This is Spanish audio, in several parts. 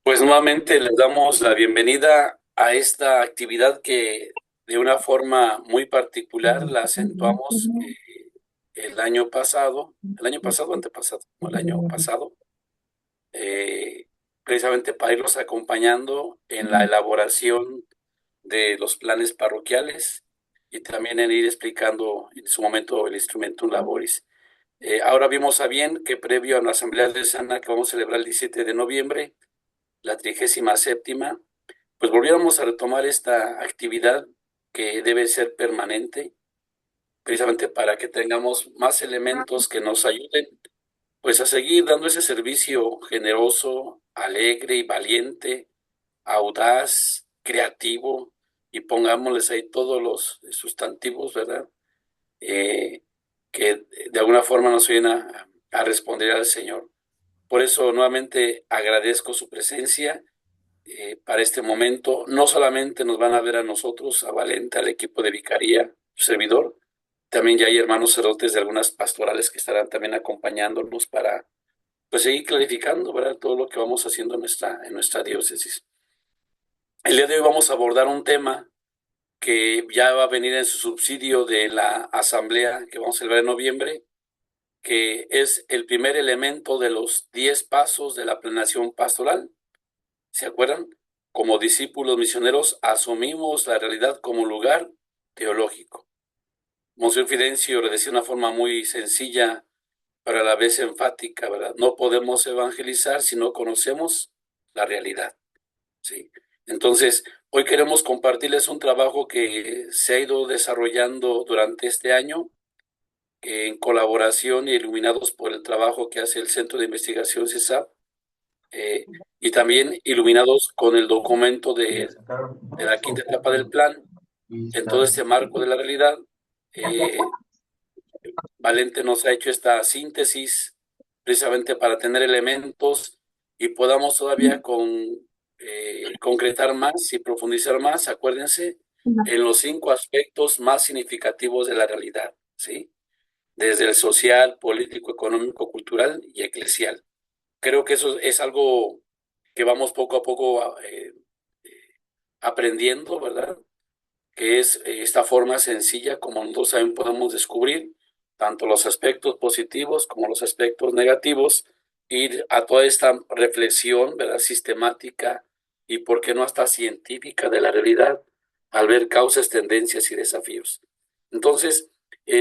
Pues nuevamente les damos la bienvenida a esta actividad que de una forma muy particular la acentuamos el año pasado, antepasado, no, el año pasado, eh, precisamente para irlos acompañando en la elaboración de los planes parroquiales y también en ir explicando en su momento el Instrumentum Laboris. Ahora vimos a bien que previo a la Asamblea de Sana que vamos a celebrar el 17 de noviembre, la 37ª, pues volviéramos a retomar esta actividad que debe ser permanente, precisamente para que tengamos más elementos que nos ayuden pues a seguir dando ese servicio generoso, alegre y valiente, audaz, creativo, y pongámosles ahí todos los sustantivos, ¿verdad? Eh, que de alguna forma nos ayuden a responder al Señor. Por eso nuevamente agradezco su presencia para este momento. No solamente nos van a ver a nosotros, a Valente, al equipo de Vicaría, su servidor, también ya hay hermanos cerotes de algunas pastorales que estarán también acompañándonos para pues seguir clarificando, ¿verdad?, todo lo que vamos haciendo en nuestra diócesis. El día de hoy vamos a abordar un tema que ya va a venir en su subsidio de la asamblea que vamos a celebrar en noviembre, que es el primer elemento de los 10 pasos de la planeación pastoral. ¿Se acuerdan? Como discípulos misioneros asumimos la realidad como lugar teológico. Monseñor Fidencio lo decía de una forma muy sencilla, pero a la vez enfática, ¿verdad? No podemos evangelizar si no conocemos la realidad, ¿sí? Entonces, hoy queremos compartirles un trabajo que se ha ido desarrollando durante este año, en colaboración y iluminados por el trabajo que hace el Centro de Investigación CISAP, y también iluminados con el documento de la quinta etapa del plan, en todo este marco de la realidad. Valente nos ha hecho esta síntesis precisamente para tener elementos y podamos todavía concretar más y profundizar más, acuérdense, en los 5 aspectos más significativos de la realidad, ¿sí? Desde el social, político, económico, cultural y eclesial. Creo que eso es algo que vamos poco a poco aprendiendo, ¿verdad? Que es esta forma sencilla como nosotros también podemos descubrir tanto los aspectos positivos como los aspectos negativos, ir a toda esta reflexión, ¿verdad?, sistemática y, por qué no, hasta científica de la realidad, al ver causas, tendencias y desafíos. Entonces,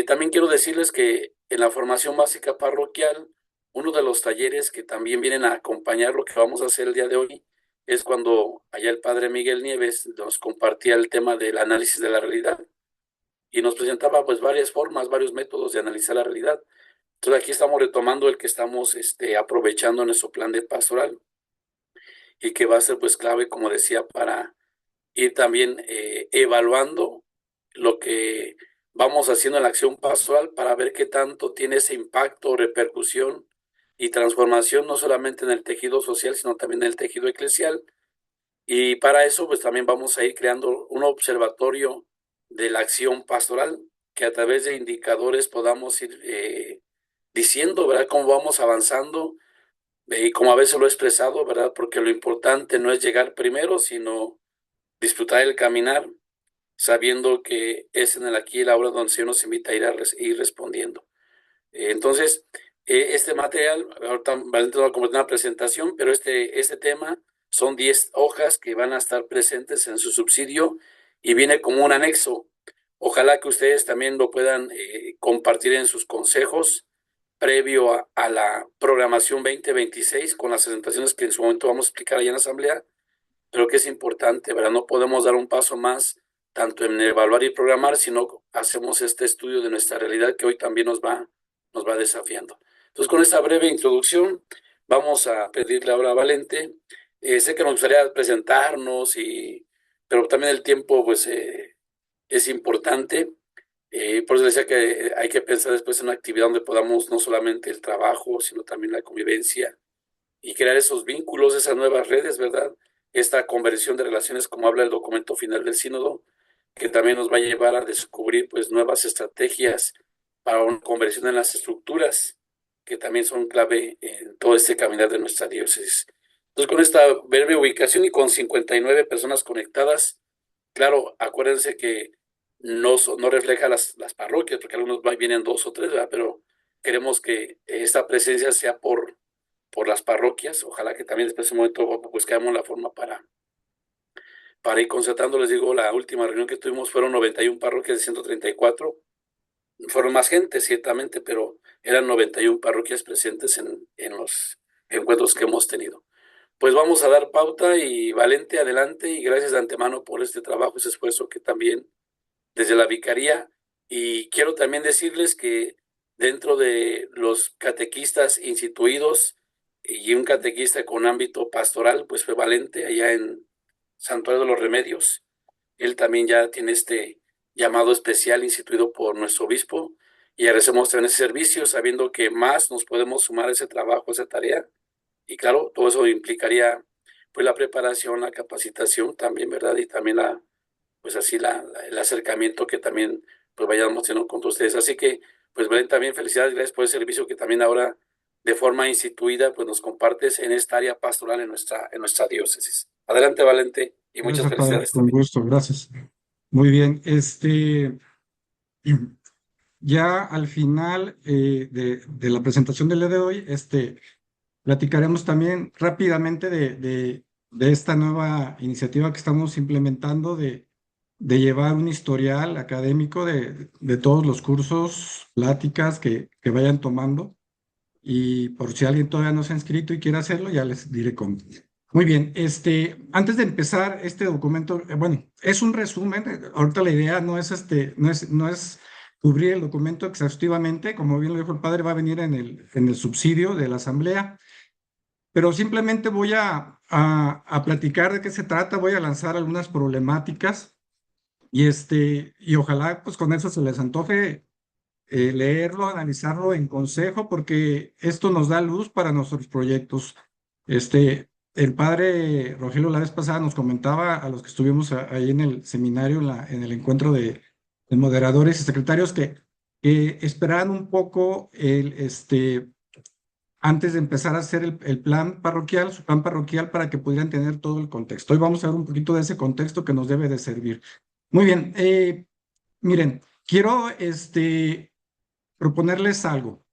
también quiero decirles que en la formación básica parroquial, uno de los talleres que también vienen a acompañar lo que vamos a hacer el día de hoy es cuando allá el padre Miguel Nieves nos compartía el tema del análisis de la realidad y nos presentaba pues varias formas, varios métodos de analizar la realidad. Entonces aquí estamos retomando el que estamos aprovechando en nuestro plan de pastoral y que va a ser pues clave, como decía, para ir también evaluando lo que vamos haciendo en la acción pastoral para ver qué tanto tiene ese impacto, repercusión y transformación, no solamente en el tejido social, sino también en el tejido eclesial. Y para eso, pues también vamos a ir creando un observatorio de la acción pastoral, que a través de indicadores podamos ir diciendo, ¿verdad?, cómo vamos avanzando, y como a veces lo he expresado, ¿verdad?, porque lo importante no es llegar primero, sino disfrutar el caminar, sabiendo que es en el aquí y la ahora donde se nos invita a ir respondiendo. Entonces, este material, ahorita Valente va a completar una presentación, pero este tema son 10 hojas que van a estar presentes en su subsidio y viene como un anexo. Ojalá que ustedes también lo puedan compartir en sus consejos previo a la programación 2026 con las presentaciones que en su momento vamos a explicar allá en la asamblea, pero que es importante, ¿verdad? No podemos dar un paso más tanto en evaluar y programar, sino hacemos este estudio de nuestra realidad que hoy también nos va desafiando. Entonces, con esta breve introducción, vamos a pedirle ahora a Valente. Sé que nos gustaría presentarnos, pero también el tiempo pues, es importante. Por eso decía que hay que pensar después en una actividad donde podamos no solamente el trabajo, sino también la convivencia y crear esos vínculos, esas nuevas redes, ¿verdad? Esta conversión de relaciones, como habla el documento final del sínodo, que también nos va a llevar a descubrir pues nuevas estrategias para una conversión en las estructuras, que también son clave en todo este caminar de nuestra diócesis. Entonces, con esta breve ubicación y con 59 personas conectadas, claro, acuérdense que no refleja las parroquias, porque algunos vienen dos o tres, ¿verdad? Pero queremos que esta presencia sea por las parroquias. Ojalá que también después de ese momento busquemos la forma para ir concertando. Les digo, la última reunión que tuvimos fueron 91 parroquias de 134. Fueron más gente, ciertamente, pero eran 91 parroquias presentes en los encuentros que hemos tenido. Pues vamos a dar pauta y Valente, adelante, y gracias de antemano por este trabajo, ese esfuerzo que también desde la vicaría. Y quiero también decirles que dentro de los catequistas instituidos y un catequista con ámbito pastoral, pues fue Valente allá en Santuario de los Remedios. Él también ya tiene este llamado especial instituido por nuestro obispo y agradecemos también ese servicio, sabiendo que más nos podemos sumar a ese trabajo, a esa tarea. Y claro, todo eso implicaría pues la preparación, la capacitación también, ¿verdad? Y también pues así el acercamiento que también pues vayamos teniendo con ustedes. Así que, pues Belén, también felicidades, gracias por el servicio que también ahora de forma instituida pues nos compartes en esta área pastoral en nuestra diócesis. Adelante, Valente, y muchas Gracias, padre, felicidades con también. gusto, gracias. Muy bien, ya al final de la presentación del día de hoy, platicaremos también rápidamente de esta nueva iniciativa que estamos implementando de llevar un historial académico de todos los cursos, pláticas que vayan tomando. Y por si alguien todavía no se ha inscrito y quiere hacerlo, ya les diré cómo. Muy bien, antes de empezar este documento, bueno, es un resumen. Ahorita la idea no es cubrir el documento exhaustivamente, como bien lo dijo el padre, va a venir en el subsidio de la asamblea, pero simplemente voy a platicar de qué se trata, voy a lanzar algunas problemáticas y ojalá pues con eso se les antoje leerlo, analizarlo en consejo, porque esto nos da luz para nuestros proyectos. El padre Rogelio la vez pasada nos comentaba a los que estuvimos ahí en el seminario, en el encuentro de moderadores y secretarios, que esperaran un poco antes de empezar a hacer el plan parroquial, su plan parroquial, para que pudieran tener todo el contexto. Hoy vamos a ver un poquito de ese contexto que nos debe de servir. Muy bien, miren, quiero proponerles algo.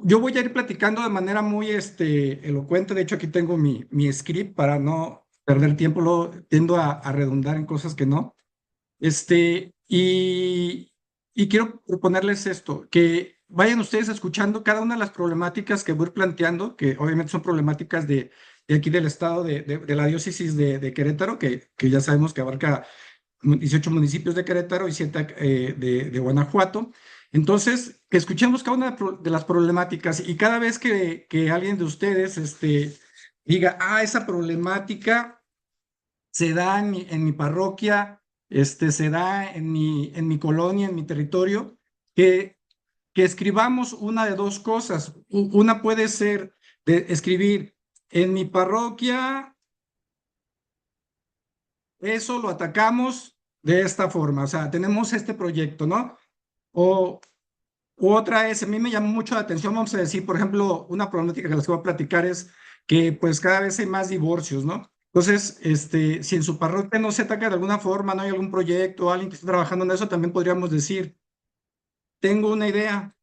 Yo voy a ir platicando de manera muy elocuente. De hecho, aquí tengo mi script para no perder tiempo. Luego tiendo a redundar en cosas que no. Y quiero proponerles esto, que vayan ustedes escuchando cada una de las problemáticas que voy a ir planteando, que obviamente son problemáticas de aquí del estado de la diócesis de Querétaro, que ya sabemos que abarca 18 municipios de Querétaro y 7 de Guanajuato. Entonces, que escuchemos cada una de las problemáticas y cada vez que alguien de ustedes diga, esa problemática se da en mi parroquia, se da en mi colonia, en mi territorio, que escribamos una de dos cosas. Una puede ser de escribir en mi parroquia, eso lo atacamos de esta forma, o sea, tenemos este proyecto, ¿no? O otra es, a mí me llamó mucho la atención, vamos a decir, por ejemplo, una problemática que les voy a platicar es que pues cada vez hay más divorcios, ¿no? Entonces, si en su parroquia no se ataca de alguna forma, no hay algún proyecto, alguien que esté trabajando en eso, también podríamos decir, tengo una idea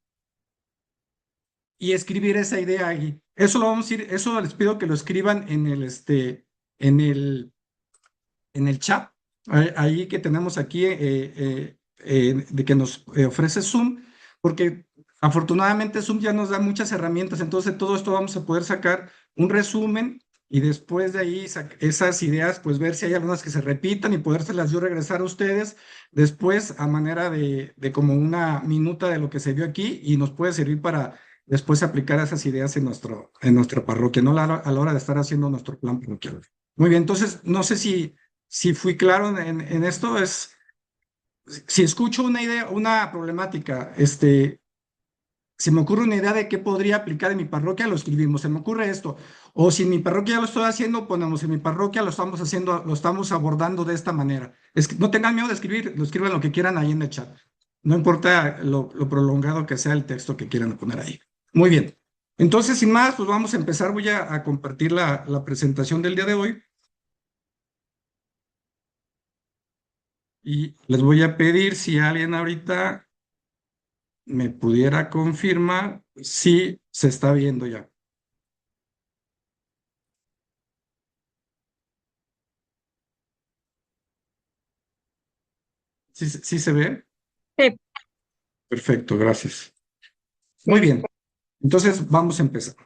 y escribir esa idea ahí. Eso lo vamos a ir, eso les pido que lo escriban en el, en el chat, ahí que tenemos aquí, de que nos ofrece Zoom, porque afortunadamente Zoom ya nos da muchas herramientas, entonces de todo esto vamos a poder sacar un resumen y después de ahí esas ideas, pues ver si hay algunas que se repitan y podérselas yo regresar a ustedes después a manera de como una minuta de lo que se vio aquí y nos puede servir para después aplicar esas ideas en nuestra parroquia, no a la hora de estar haciendo nuestro plan parroquial. Muy bien, entonces no sé si fui claro en esto. Si escucho una idea, una problemática, si me ocurre una idea de qué podría aplicar en mi parroquia, lo escribimos, se me ocurre esto. O si en mi parroquia ya lo estoy haciendo, ponemos en mi parroquia lo estamos haciendo, lo estamos abordando de esta manera. No tengan miedo de escribir, lo escriban lo que quieran ahí en el chat. No importa lo prolongado que sea el texto que quieran poner ahí. Muy bien. Entonces, sin más, pues vamos a empezar. Voy a compartir la presentación del día de hoy y les voy a pedir si alguien ahorita me pudiera confirmar si se está viendo ya. ¿Sí se ve? Sí, Perfecto, gracias. Muy sí. bien, entonces vamos a empezar.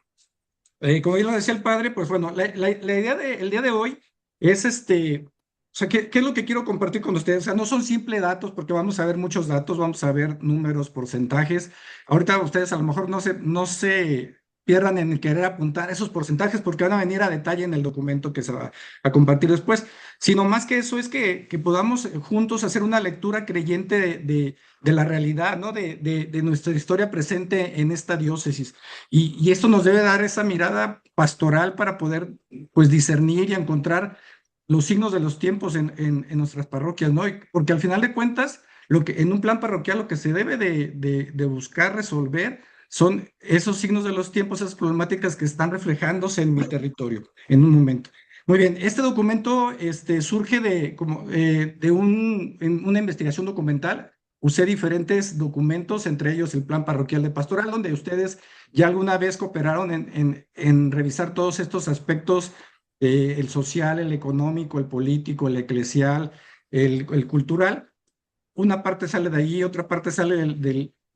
Como bien lo decía el padre, pues bueno, la idea del día de hoy es o sea, ¿qué es lo que quiero compartir con ustedes? O sea, no son simples datos, porque vamos a ver muchos datos, vamos a ver números, porcentajes. Ahorita ustedes a lo mejor no se pierdan en el querer apuntar esos porcentajes, porque van a venir a detalle en el documento que se va a compartir después, sino más que eso es que podamos juntos hacer una lectura creyente de la realidad, ¿no? De nuestra historia presente en esta diócesis. Y esto nos debe dar esa mirada pastoral para poder, pues, discernir y encontrar los signos de los tiempos en nuestras parroquias, ¿no? Porque al final de cuentas, en un plan parroquial lo que se debe de buscar resolver son esos signos de los tiempos, esas problemáticas que están reflejándose en mi territorio en un momento. Muy bien, este documento surge de una investigación documental. Usé diferentes documentos, entre ellos el plan parroquial de pastoral, donde ustedes ya alguna vez cooperaron en revisar todos estos aspectos, el social, el económico, el político, el eclesial, el cultural. Una parte sale de allí, otra parte sale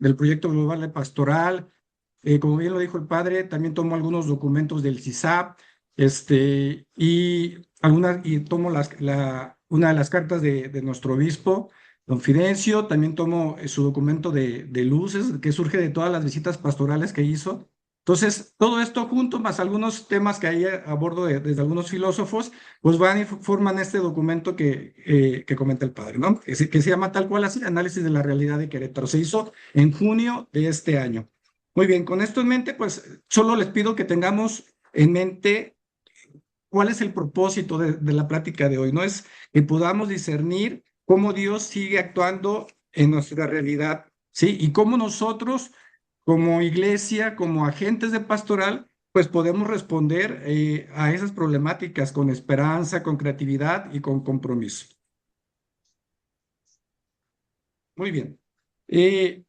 del proyecto global de pastoral. Como bien lo dijo el padre, también tomo algunos documentos del CISAP, y tomo una de las cartas de nuestro obispo, don Fidencio. También tomo su documento de luces, que surge de todas las visitas pastorales que hizo. Entonces, todo esto junto, más algunos temas que hay a bordo desde algunos filósofos, pues van y forman este documento que comenta el padre, ¿no? Que se llama tal cual así, Análisis de la Realidad de Querétaro. Se hizo en junio de este año. Muy bien, con esto en mente, pues solo les pido que tengamos en mente cuál es el propósito de la plática de hoy, ¿no? Es que podamos discernir cómo Dios sigue actuando en nuestra realidad, ¿sí? Y cómo nosotros, como iglesia, como agentes de pastoral, pues podemos responder a esas problemáticas con esperanza, con creatividad y con compromiso. Muy bien. Eh,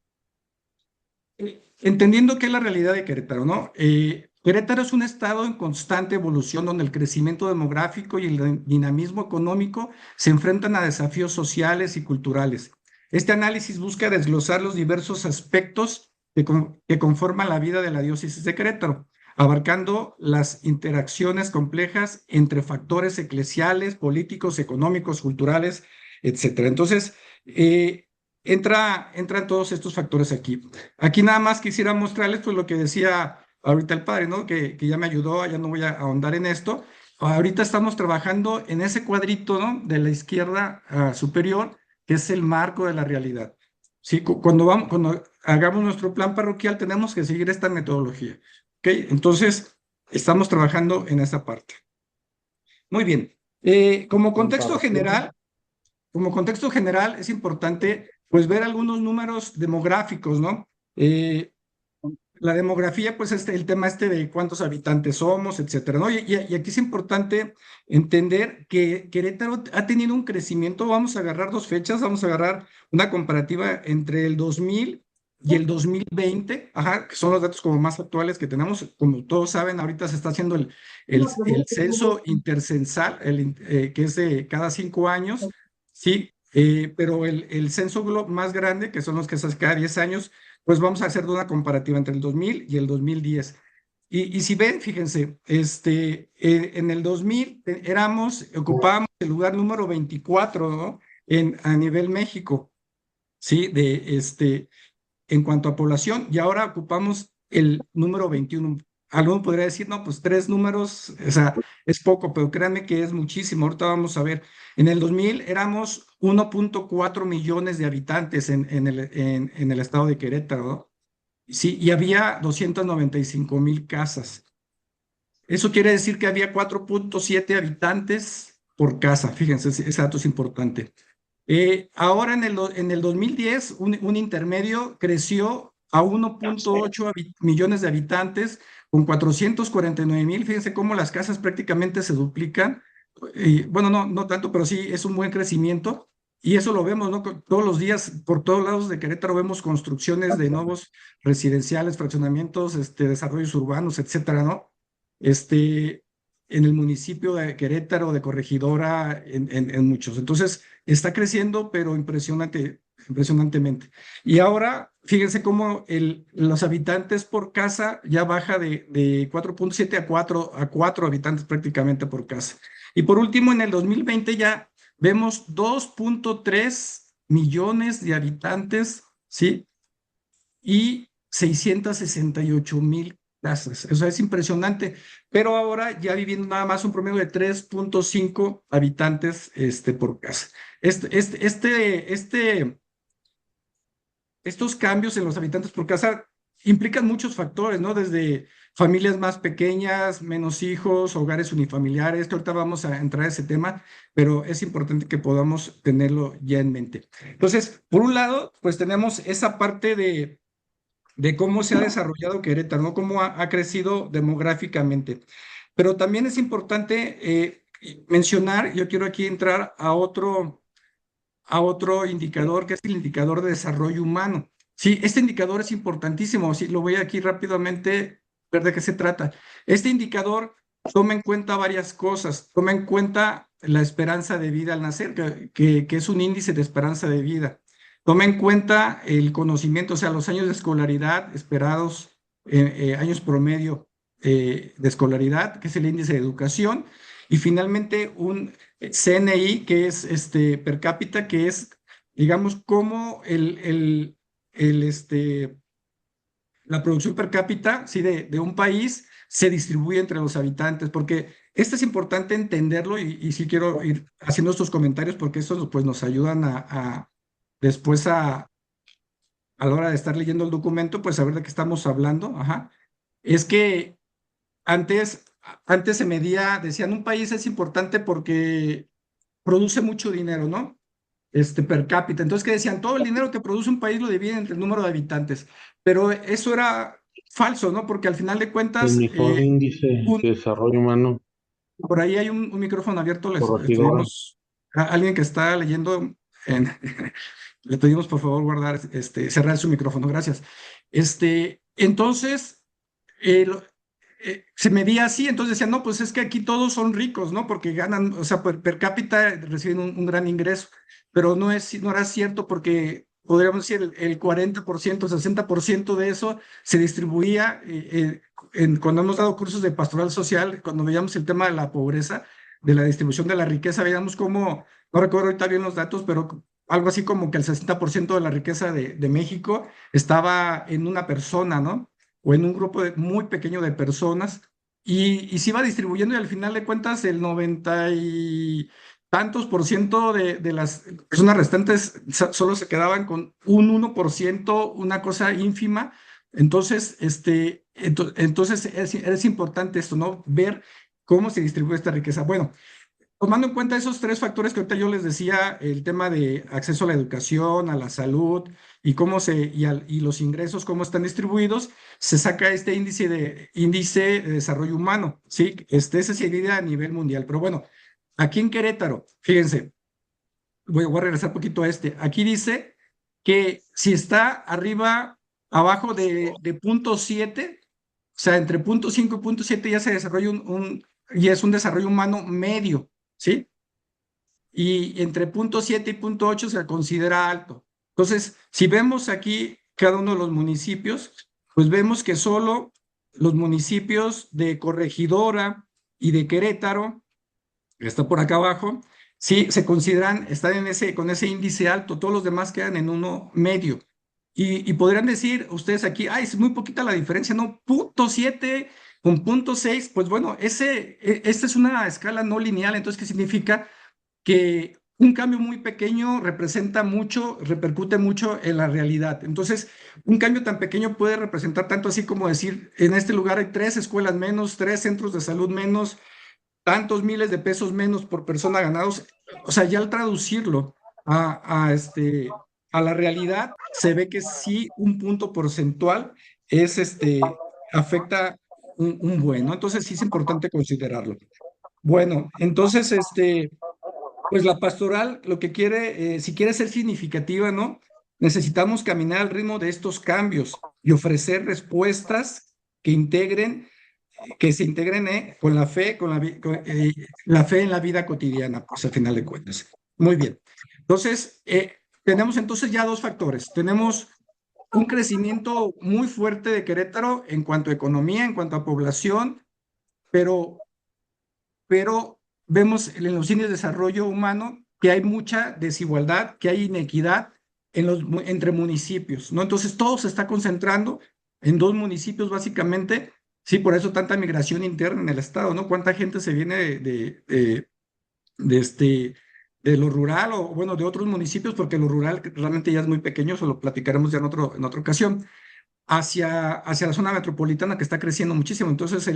Entendiendo qué es la realidad de Querétaro, ¿no? Querétaro es un estado en constante evolución donde el crecimiento demográfico y el dinamismo económico se enfrentan a desafíos sociales y culturales. Este análisis busca desglosar los diversos aspectos que conforman la vida de la diócesis de Querétaro, abarcando las interacciones complejas entre factores eclesiales, políticos, económicos, culturales, etcétera. Entonces, entran todos estos factores aquí. Aquí nada más quisiera mostrarles pues lo que decía ahorita el padre, ¿no? Que ya me ayudó, ya no voy a ahondar en esto. Ahorita estamos trabajando en ese cuadrito, ¿no? De la izquierda superior, que es el marco de la realidad. Sí, cuando hagamos nuestro plan parroquial tenemos que seguir esta metodología. ¿Ok? Entonces, estamos trabajando en esa parte. Muy bien. Como contexto general, es importante pues ver algunos números demográficos, ¿no? La demografía, pues el tema de cuántos habitantes somos, etcétera, ¿no? Y aquí es importante entender que Querétaro ha tenido un crecimiento. Vamos a agarrar dos fechas, vamos a agarrar una comparativa entre el 2000 y el 2020, ajá, que son los datos como más actuales que tenemos. Como todos saben, ahorita se está haciendo el censo intercensal, que es de cada 5 años, sí, pero el censo más grande, que son los que se hacen cada 10 años, pues vamos a hacer una comparativa entre el 2000 y el 2010. Y si ven, fíjense, en el 2000 ocupábamos el lugar número 24, ¿no? A nivel México, ¿sí? En cuanto a población, y ahora ocupamos el número 21. Alguno podría decir, no, pues 3 números, o sea, es poco, pero créanme que es muchísimo. Ahorita vamos a ver, en el 2000 éramos 1.4 millones de habitantes en el estado de Querétaro, ¿no? Sí, y había 295,000 casas. Eso quiere decir que había 4.7 habitantes por casa. Fíjense, ese dato es importante. Ahora en el 2010, un intermedio creció a 1.8 millones de habitantes, con 449,000. Fíjense cómo las casas prácticamente se duplican. Bueno, no tanto, pero sí es un buen crecimiento. Y eso lo vemos, ¿no? Todos los días, por todos lados de Querétaro, vemos construcciones de nuevos residenciales, fraccionamientos, desarrollos urbanos, etcétera, ¿no? Este, en el municipio de Querétaro, de Corregidora, en muchos. Entonces, está creciendo, pero impresionantemente. Y ahora, fíjense cómo los habitantes por casa ya baja de 4.7 a 4 habitantes prácticamente por casa. Y por último, en el 2020 ya vemos 2.3 millones de habitantes, ¿sí? Y 668,000 casas. O sea, es impresionante. Pero ahora ya viviendo nada más un promedio de 3.5 habitantes por casa. Este, este, este, este estos cambios en los habitantes por casa implican muchos factores, ¿no? Desde familias más pequeñas, menos hijos, hogares unifamiliares, que ahorita vamos a entrar a ese tema, pero es importante que podamos tenerlo ya en mente. Entonces, por un lado, pues tenemos esa parte de cómo se ha desarrollado Querétaro, ¿no? Cómo ha crecido demográficamente. Pero también es importante mencionar, yo quiero aquí entrar a otro indicador, que es el indicador de desarrollo humano. Sí, este indicador es importantísimo. Sí, lo voy aquí rápidamente ver de qué se trata. Este indicador toma en cuenta varias cosas. Toma en cuenta la esperanza de vida al nacer, que es un índice de esperanza de vida. Toma en cuenta el conocimiento, o sea, los años de escolaridad esperados, años promedio de escolaridad, que es el índice de educación. Y finalmente, un CNI, que es per cápita, que es, digamos, cómo la producción per cápita, sí, de un país se distribuye entre los habitantes, porque esto es importante entenderlo y sí quiero ir haciendo estos comentarios porque estos pues nos ayudan después a la hora de estar leyendo el documento, pues saber de qué estamos hablando. Ajá. Es que antes, antes se medía, decían, un país es importante porque produce mucho dinero, ¿no? Per cápita. Entonces, ¿qué decían? Todo el dinero que produce un país lo dividen entre el número de habitantes. Pero eso era falso, ¿no? Porque al final de El cuentas, mejor índice de desarrollo humano, por ahí hay un micrófono abierto, les corregidora. pedimos a alguien que está leyendo, en- le pedimos por favor guardar, cerrar su micrófono, gracias. Entonces, se medía así, entonces decían, no, pues es que aquí todos son ricos, ¿no? Porque ganan, o sea, per cápita reciben un gran ingreso, pero no era cierto porque podríamos decir el 40%, 60% de eso se distribuía, cuando hemos dado cursos de pastoral social, cuando veíamos el tema de la pobreza, de la distribución de la riqueza, veíamos cómo, no recuerdo ahorita bien los datos, pero algo así como que el 60% de la riqueza de México estaba en una persona, ¿no? O en un grupo muy pequeño de personas y se iba distribuyendo y al final de cuentas el 90 y tantos por ciento de las personas restantes solo se quedaban con un 1%, una cosa ínfima. Entonces, entonces es importante esto, ¿no? Ver cómo se distribuye esta riqueza. Bueno, tomando en cuenta esos tres factores que ahorita yo les decía, el tema de acceso a la educación, a la salud y y los ingresos, cómo están distribuidos, se saca este índice de desarrollo humano, ¿sí? Ese se divide a nivel mundial. Pero bueno, aquí en Querétaro, fíjense, voy a regresar un poquito a este. Aquí dice que si está arriba, abajo de punto 7, o sea, entre punto 5 y punto 7 ya se desarrolla y es un desarrollo humano medio, ¿sí? Y entre punto 7 y punto 8 se considera alto. Entonces, si vemos aquí cada uno de los municipios, pues vemos que solo los municipios de Corregidora y de Querétaro, que está por acá abajo, sí se consideran, están con ese índice alto, todos los demás quedan en uno medio. Y podrían decir ustedes aquí, ay, es muy poquita la diferencia, ¿no? Punto 7 con punto 6, pues bueno, esta es una escala no lineal, entonces, ¿qué significa? Que un cambio muy pequeño representa mucho, repercute mucho en la realidad. Entonces, un cambio tan pequeño puede representar tanto así como decir, en este lugar hay 3 escuelas menos, 3 centros de salud menos, tantos miles de pesos menos por persona ganados. O sea, ya al traducirlo a, a, este, a la realidad, se ve que sí un punto porcentual es afecta un buen, ¿no? Entonces sí es importante considerarlo. Bueno, entonces, pues la pastoral lo que quiere, si quiere ser significativa, ¿no? Necesitamos caminar al ritmo de estos cambios y ofrecer respuestas que integren, que se integren con la fe, la fe en la vida cotidiana, pues al final de cuentas. Muy bien. Entonces, tenemos entonces ya dos factores. Tenemos un crecimiento muy fuerte de Querétaro en cuanto a economía, en cuanto a población, pero vemos en los índices de desarrollo humano que hay mucha desigualdad, que hay inequidad entre municipios, ¿no? Entonces todo se está concentrando en dos municipios básicamente, sí, por eso tanta migración interna en el estado, ¿no? ¿Cuánta gente se viene de este, de lo rural o, bueno, de otros municipios, porque lo rural realmente ya es muy pequeño, eso lo platicaremos ya en otra ocasión, hacia la zona metropolitana que está creciendo muchísimo. Entonces,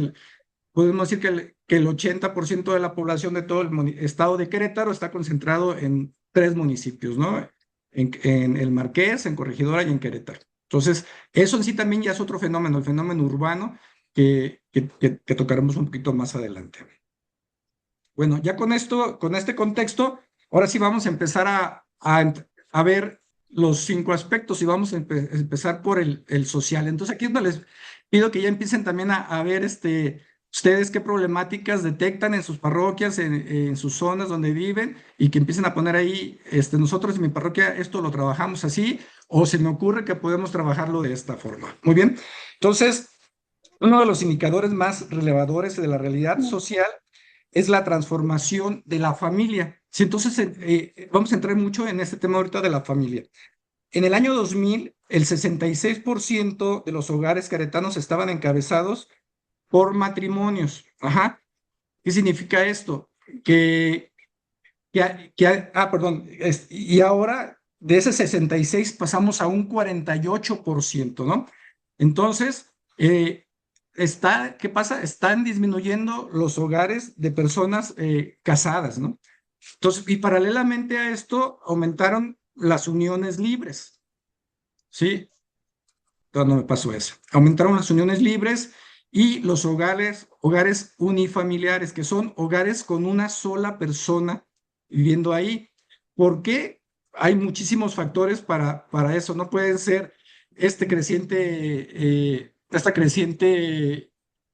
podemos decir que el 80% de la población de todo el estado de Querétaro está concentrado en tres municipios, ¿no? En El Marqués, en Corregidora y en Querétaro. Entonces, eso en sí también ya es otro fenómeno, el fenómeno urbano, que tocaremos un poquito más adelante. Bueno, ya con esto, con este contexto, ahora sí vamos a empezar a ver los cinco aspectos y vamos a empezar por el social. Entonces, aquí es donde les pido que ya empiecen también a ver ustedes qué problemáticas detectan en sus parroquias, en sus zonas donde viven y que empiecen a poner ahí, nosotros en mi parroquia esto lo trabajamos así o se me ocurre que podemos trabajarlo de esta forma. Muy bien. Entonces, uno de los indicadores más relevadores de la realidad social es la transformación de la familia. Sí, entonces, vamos a entrar mucho en este tema ahorita de la familia. En el año 2000, el 66% de los hogares queretanos estaban encabezados por matrimonios. Ajá. ¿Qué significa esto? Perdón, y ahora de ese 66 pasamos a un 48%, ¿no? Entonces, ¿qué pasa? Están disminuyendo los hogares de personas casadas, ¿no? Entonces, y paralelamente a esto, aumentaron las uniones libres, ¿sí? No me pasó eso. Aumentaron las uniones libres y los hogares unifamiliares, que son hogares con una sola persona viviendo ahí. ¿Por qué? Hay muchísimos factores para eso. No pueden ser esta creciente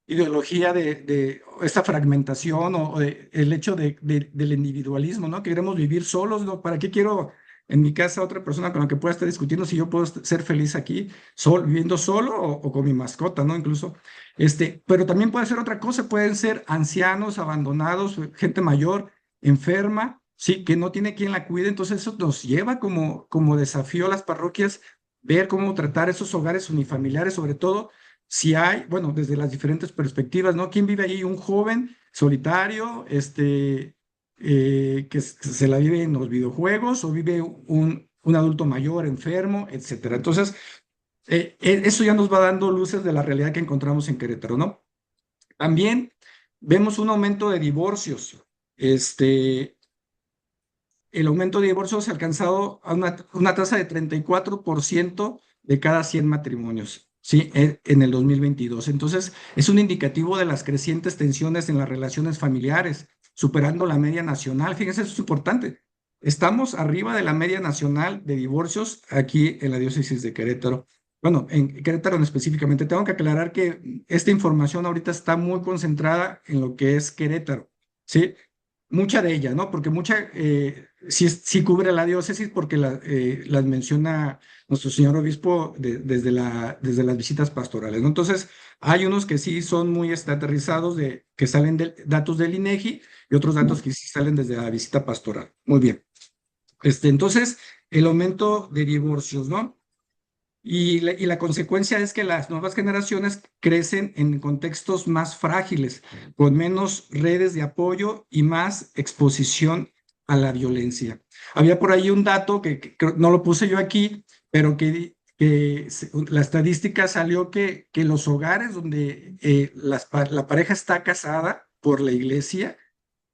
ideología de esta fragmentación o el hecho del individualismo, ¿no? Queremos vivir solos, ¿no? ¿Para qué quiero en mi casa otra persona con la que pueda estar discutiendo si yo puedo ser feliz aquí, viviendo solo o con mi mascota, ¿no? Incluso, pero también puede ser otra cosa, pueden ser ancianos, abandonados, gente mayor, enferma, sí, que no tiene quien la cuide, entonces eso nos lleva como desafío a las parroquias ver cómo tratar esos hogares unifamiliares, sobre todo si hay, bueno, desde las diferentes perspectivas, ¿no? ¿Quién vive ahí? Un joven solitario, que se la vive en los videojuegos o vive un adulto mayor enfermo, etcétera. Entonces, eso ya nos va dando luces de la realidad que encontramos en Querétaro, ¿no? También vemos un aumento de divorcios. El aumento de divorcios ha alcanzado a una tasa de 34% de cada 100 matrimonios, ¿sí? En el 2022. Entonces, es un indicativo de las crecientes tensiones en las relaciones familiares, superando la media nacional. Fíjense, eso es importante. Estamos arriba de la media nacional de divorcios aquí en la diócesis de Querétaro. Bueno, en Querétaro específicamente. Tengo que aclarar que esta información ahorita está muy concentrada en lo que es Querétaro, ¿sí? Mucha de ella, ¿no? Porque mucha sí cubre la diócesis porque las menciona nuestro señor obispo desde las visitas pastorales, ¿no? Entonces, hay unos que sí son muy aterrizados, que salen de datos del INEGI y otros datos que sí salen desde la visita pastoral. Muy bien. Entonces, el aumento de divorcios, ¿no? Y la consecuencia es que las nuevas generaciones crecen en contextos más frágiles, con menos redes de apoyo y más exposición a la violencia. Había por ahí un dato que no lo puse yo aquí, pero la estadística salió que los hogares donde la pareja está casada por la iglesia,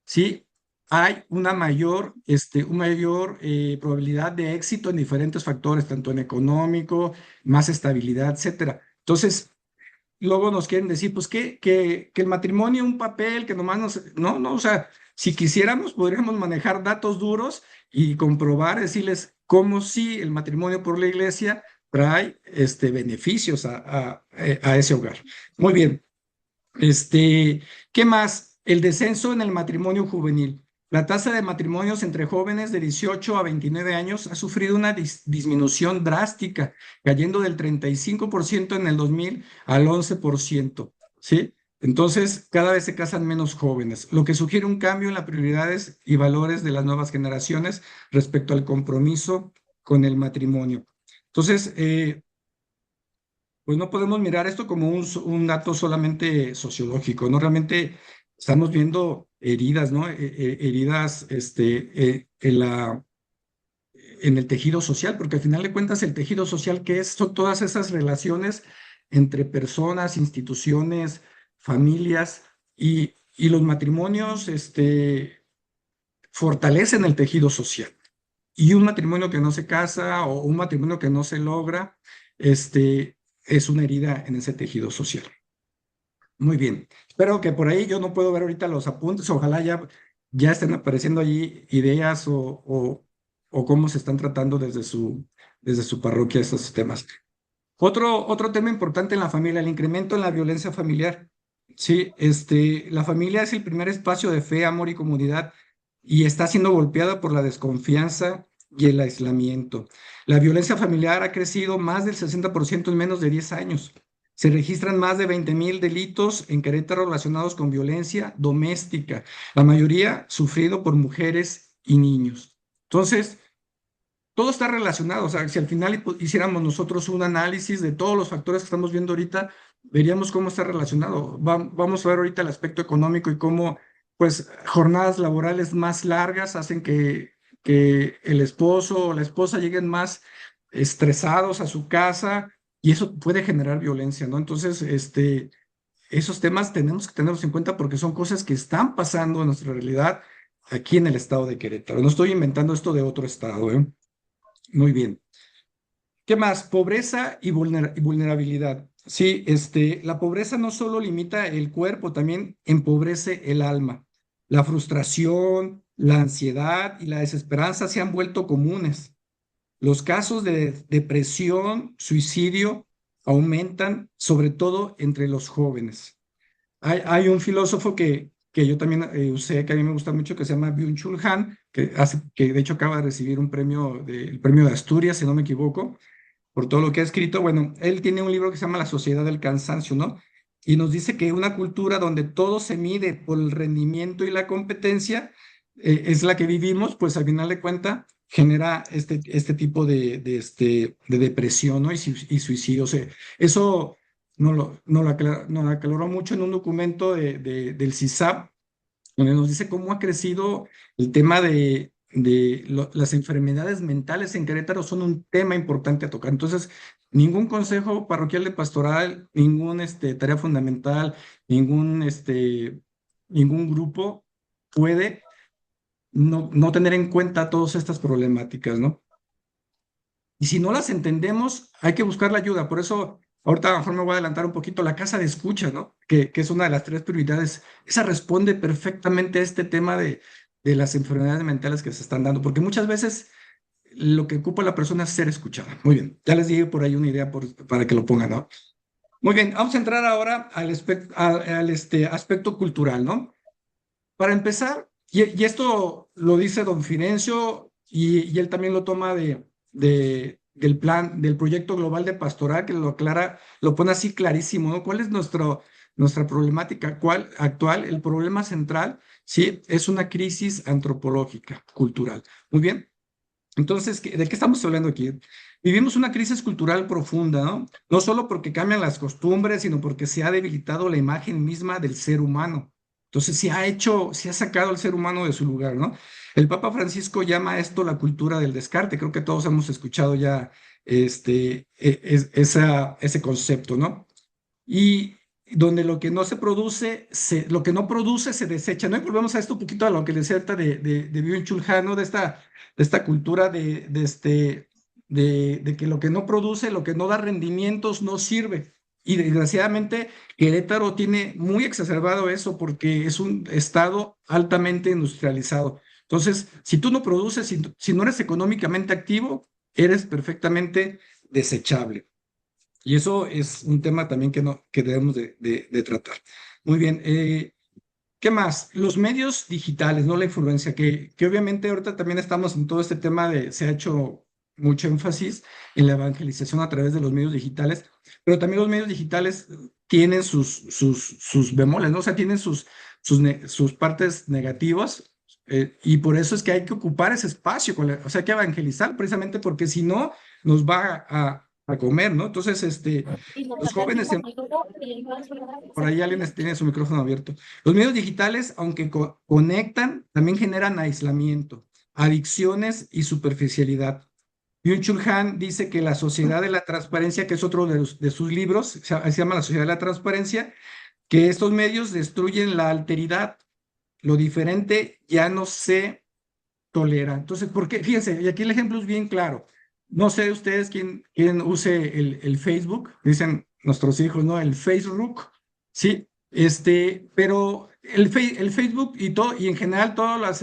¿sí? hay una mayor probabilidad de éxito en diferentes factores, tanto en económico, más estabilidad, etcétera. Entonces, luego nos quieren decir, pues, que el matrimonio es un papel, que nomás nos... No, no, o sea, si quisiéramos, podríamos manejar datos duros y comprobar, decirles cómo sí el matrimonio por la iglesia trae beneficios a ese hogar. Muy bien. ¿Qué más? El descenso en el matrimonio juvenil. La tasa de matrimonios entre jóvenes de 18 a 29 años ha sufrido una disminución drástica, cayendo del 35% en el 2000 al 11%, ¿sí? Entonces, cada vez se casan menos jóvenes, lo que sugiere un cambio en las prioridades y valores de las nuevas generaciones respecto al compromiso con el matrimonio. Entonces, pues no podemos mirar esto como un dato solamente sociológico, ¿no? Realmente estamos viendo heridas, ¿no? Heridas en el tejido social, porque al final de cuentas el tejido social, ¿qué es? Son todas esas relaciones entre personas, instituciones, familias y los matrimonios, fortalecen el tejido social. Y un matrimonio que no se casa o un matrimonio que no se logra, es una herida en ese tejido social. Muy bien. Espero que por ahí yo no puedo ver ahorita los apuntes. Ojalá ya estén apareciendo allí ideas o cómo se están tratando desde su parroquia esos temas. Otro tema importante en la familia, el incremento en la violencia familiar. Sí, la familia es el primer espacio de fe, amor y comunidad y está siendo golpeada por la desconfianza y el aislamiento. La violencia familiar ha crecido más del 60% en menos de 10 años. Se registran más de 20,000 delitos en Querétaro relacionados con violencia doméstica, la mayoría sufrido por mujeres y niños. Entonces, todo está relacionado. O sea, si al final hiciéramos nosotros un análisis de todos los factores que estamos viendo ahorita, veríamos cómo está relacionado. Vamos a ver ahorita el aspecto económico y cómo, pues, jornadas laborales más largas hacen que el esposo o la esposa lleguen más estresados a su casa y eso puede generar violencia, ¿no? Entonces, esos temas tenemos que tenerlos en cuenta porque son cosas que están pasando en nuestra realidad aquí en el estado de Querétaro. No estoy inventando esto de otro estado, ¿eh? Muy bien. ¿Qué más? Pobreza y vulnerabilidad. Sí, la pobreza no solo limita el cuerpo, también empobrece el alma. La frustración, la ansiedad y la desesperanza se han vuelto comunes. Los casos de depresión, suicidio aumentan, sobre todo entre los jóvenes. Hay un filósofo que yo también usé, que a mí me gusta mucho, que se llama Byung-Chul Han, que de hecho acaba de recibir el premio de Asturias, si no me equivoco, por todo lo que ha escrito. Bueno, él tiene un libro que se llama La Sociedad del Cansancio, ¿no? Y nos dice que una cultura donde todo se mide por el rendimiento y la competencia es la que vivimos, pues al final de cuentas genera este tipo de depresión, ¿no? Y suicidio. O sea, eso nos lo aclaró mucho en un documento del CISAP, donde nos dice cómo ha crecido el tema de las enfermedades mentales en Querétaro son un tema importante a tocar. Entonces, ningún consejo parroquial de pastoral, ningún tarea fundamental, ningún grupo puede no tener en cuenta todas estas problemáticas, ¿no? Y si no las entendemos, hay que buscar la ayuda. Por eso, ahorita a lo mejor me voy a adelantar un poquito, la casa de escucha, ¿no? Que es una de las tres prioridades. Esa responde perfectamente a este tema de las enfermedades mentales que se están dando, porque muchas veces lo que ocupa la persona es ser escuchada. Muy bien, ya les di por ahí una idea para que lo pongan, ¿no? Muy bien, vamos a entrar ahora al aspecto cultural, ¿no? Para empezar, y esto lo dice don Firencio y él también lo toma del plan, del proyecto global de pastoral, que lo aclara, lo pone así clarísimo, ¿no? ¿Cuál es nuestra problemática actual? El problema central, sí, es una crisis antropológica, cultural. Muy bien. Entonces, ¿de qué estamos hablando aquí? Vivimos una crisis cultural profunda, ¿no? No solo porque cambian las costumbres, sino porque se ha debilitado la imagen misma del ser humano. Entonces, se ha sacado al ser humano de su lugar, ¿no? El Papa Francisco llama esto la cultura del descarte. Creo que todos hemos escuchado ya ese concepto, ¿no? Y donde lo que no se produce, lo que no produce se desecha, ¿no? Y volvemos a esto un poquito a lo que le decía ahorita de Byung-Chul Han, ¿no? De esta cultura de que lo que no produce, lo que no da rendimientos, no sirve. Y desgraciadamente Querétaro tiene muy exacerbado eso porque es un estado altamente industrializado. Entonces, si tú no produces, si no eres económicamente activo, eres perfectamente desechable. Y eso es un tema también que, no, que debemos de tratar. Muy bien. ¿Qué más? Los medios digitales, ¿no? La influencia, que obviamente ahorita también estamos en todo este tema se ha hecho mucho énfasis en la evangelización a través de los medios digitales, pero también los medios digitales tienen sus bemoles, ¿no? O sea, tienen sus partes negativas, y por eso es que hay que ocupar ese espacio, o sea, hay que evangelizar precisamente porque si no, nos va a comer, ¿no? Entonces, los jóvenes por ahí alguien tiene su micrófono abierto. Los medios digitales, aunque conectan, también generan aislamiento, adicciones y superficialidad. Byung-Chul Han dice que la sociedad de la transparencia, que es otro de sus libros, se llama La sociedad de la transparencia, que estos medios destruyen la alteridad, lo diferente ya no se tolera. Entonces, ¿por qué? Fíjense, y aquí el ejemplo es bien claro. No sé ustedes quién use el Facebook, dicen nuestros hijos, ¿no? El Facebook, sí, pero el Facebook y todo, y en general todas las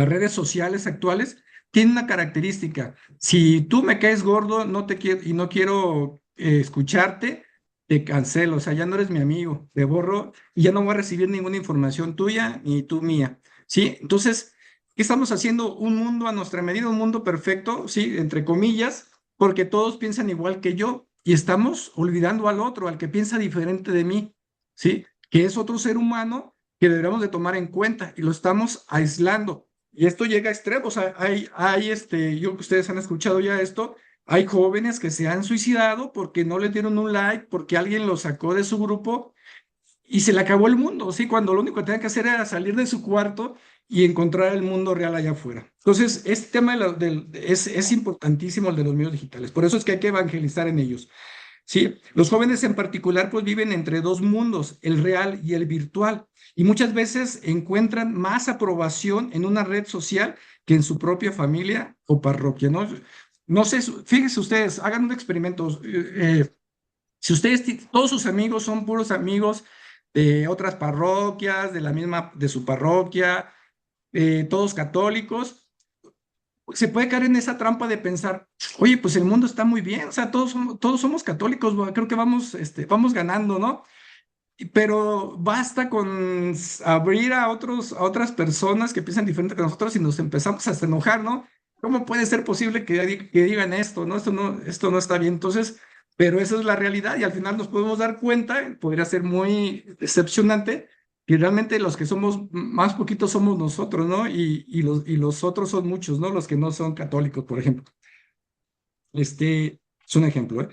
redes sociales actuales tienen una característica. Si tú me caes gordo, no te quiero y no quiero escucharte, te cancelo, o sea, ya no eres mi amigo, te borro y ya no voy a recibir ninguna información tuya ni tú mía. ¿Sí? Entonces, ¿qué estamos haciendo? Un mundo a nuestra medida, un mundo perfecto, ¿sí? Entre comillas, porque todos piensan igual que yo y estamos olvidando al otro, al que piensa diferente de mí, ¿sí? Que es otro ser humano que deberíamos de tomar en cuenta y lo estamos aislando. Y esto llega a extremos. Yo que ustedes han escuchado ya esto, hay jóvenes que se han suicidado porque no le dieron un like, porque alguien lo sacó de su grupo y se le acabó el mundo, ¿sí? Cuando lo único que tenía que hacer era salir de su cuarto y encontrar el mundo real allá afuera. Entonces, este tema es importantísimo el de los medios digitales. Por eso es que hay que evangelizar en ellos, ¿sí? Los jóvenes en particular, pues viven entre dos mundos, el real y el virtual. Y muchas veces encuentran más aprobación en una red social que en su propia familia o parroquia, ¿no? No sé, fíjense ustedes, hagan un experimento. Si ustedes, todos sus amigos son puros amigos de otras parroquias, de su parroquia, todos católicos, pues, se puede caer en esa trampa de pensar, oye, pues el mundo está muy bien, o sea, todos somos católicos, creo que vamos ganando, ¿no? Pero basta con abrir a otras personas que piensan diferente que nosotros y nos empezamos a enojar, ¿no? ¿Cómo puede ser posible que digan esto, ¿no? Esto no está bien. Entonces, pero esa es la realidad y al final nos podemos dar cuenta, podría ser muy decepcionante, que realmente los que somos más poquitos somos nosotros, ¿no? Y los otros son muchos, ¿no? Los que no son católicos, por ejemplo. Es un ejemplo, ¿eh?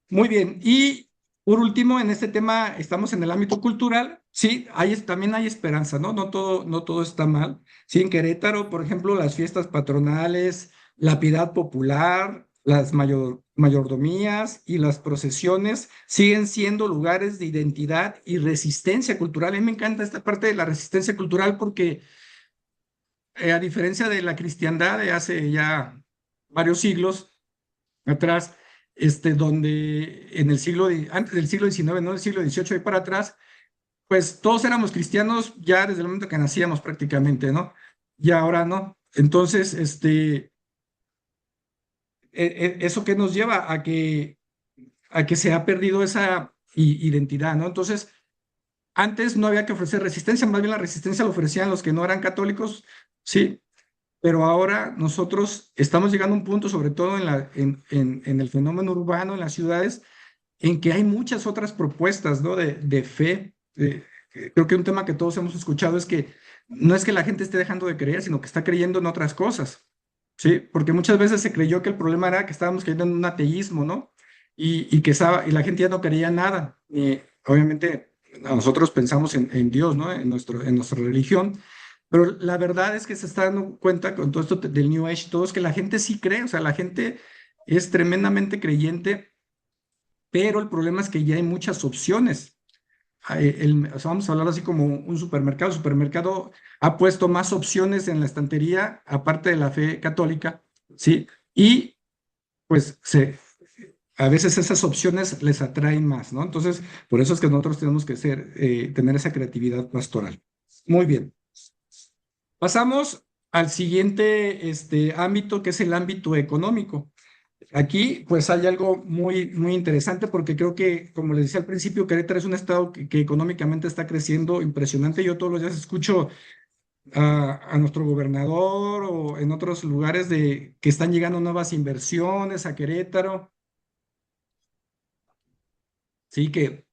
Muy bien. Y por último, en este tema estamos en el ámbito cultural. Sí, también hay esperanza, ¿no? No todo está mal. Sí, en Querétaro, por ejemplo, las fiestas patronales, la piedad popular, las mayordomías y las procesiones siguen siendo lugares de identidad y resistencia cultural. A mí me encanta esta parte de la resistencia cultural porque, a diferencia de la cristiandad de hace ya varios siglos, atrás, donde antes del siglo XIX, no del siglo XVIII y para atrás, pues todos éramos cristianos ya desde el momento que nacíamos prácticamente, ¿no? Y ahora no. Entonces, eso que nos lleva a que se ha perdido esa identidad, ¿no? Entonces, antes no había que ofrecer resistencia, más bien la resistencia la ofrecían los que no eran católicos, sí, pero ahora nosotros estamos llegando a un punto, sobre todo en el fenómeno urbano, en las ciudades, en que hay muchas otras propuestas, ¿no? De fe. Creo que un tema que todos hemos escuchado es que no es que la gente esté dejando de creer, sino que está creyendo en otras cosas, ¿sí? Porque muchas veces se creyó que el problema era que estábamos creyendo en un ateísmo, ¿no? Y la gente ya no creía nada. Y obviamente nosotros pensamos en Dios, ¿no? En nuestra religión. Pero la verdad es que se está dando cuenta con todo esto del New Age y todo, es que la gente sí cree, o sea, la gente es tremendamente creyente pero el problema es que ya hay muchas opciones. O sea, vamos a hablar así como un supermercado. El supermercado ha puesto más opciones en la estantería, aparte de la fe católica, ¿sí? Y pues a veces esas opciones les atraen más, ¿no? Entonces, por eso es que nosotros tenemos que tener esa creatividad pastoral. Muy bien. Pasamos al siguiente ámbito, que es el ámbito económico. Aquí, pues hay algo muy interesante porque creo que, como les decía al principio, Querétaro es un estado que económicamente está creciendo impresionante. Yo todos los días escucho a nuestro gobernador o en otros lugares de que están llegando nuevas inversiones a Querétaro, sí, que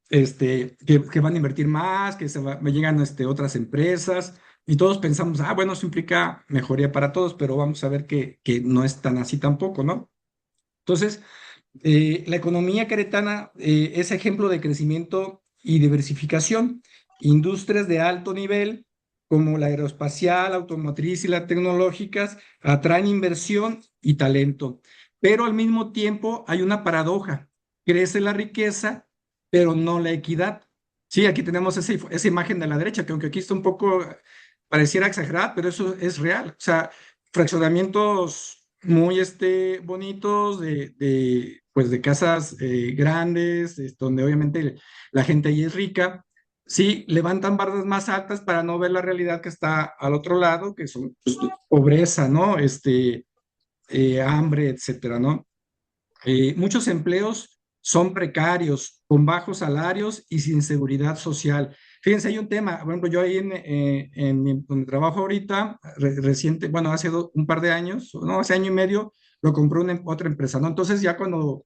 van a invertir más, que me llegan otras empresas y todos pensamos, bueno, eso implica mejoría para todos, pero vamos a ver que no es tan así tampoco, ¿no? Entonces, la economía queretana es ejemplo de crecimiento y diversificación. Industrias de alto nivel, como la aeroespacial, automotriz y las tecnológicas, atraen inversión y talento. Pero al mismo tiempo hay una paradoja. Crece la riqueza, pero no la equidad. Sí, aquí tenemos esa imagen de la derecha, que aunque aquí está un poco, pareciera exagerada, pero eso es real. O sea, fraccionamientos muy bonitos pues de casas grandes, donde obviamente la gente ahí es rica. Sí, levantan bardas más altas para no ver la realidad que está al otro lado, que son pues, pobreza, ¿no? Hambre, etcétera, ¿no? Muchos empleos son precarios, con bajos salarios y sin seguridad social. Fíjense, hay un tema, por ejemplo, yo ahí donde trabajo ahorita, reciente, bueno, hace un par de años, no, hace año y medio, lo compró otra empresa, ¿no? Entonces ya cuando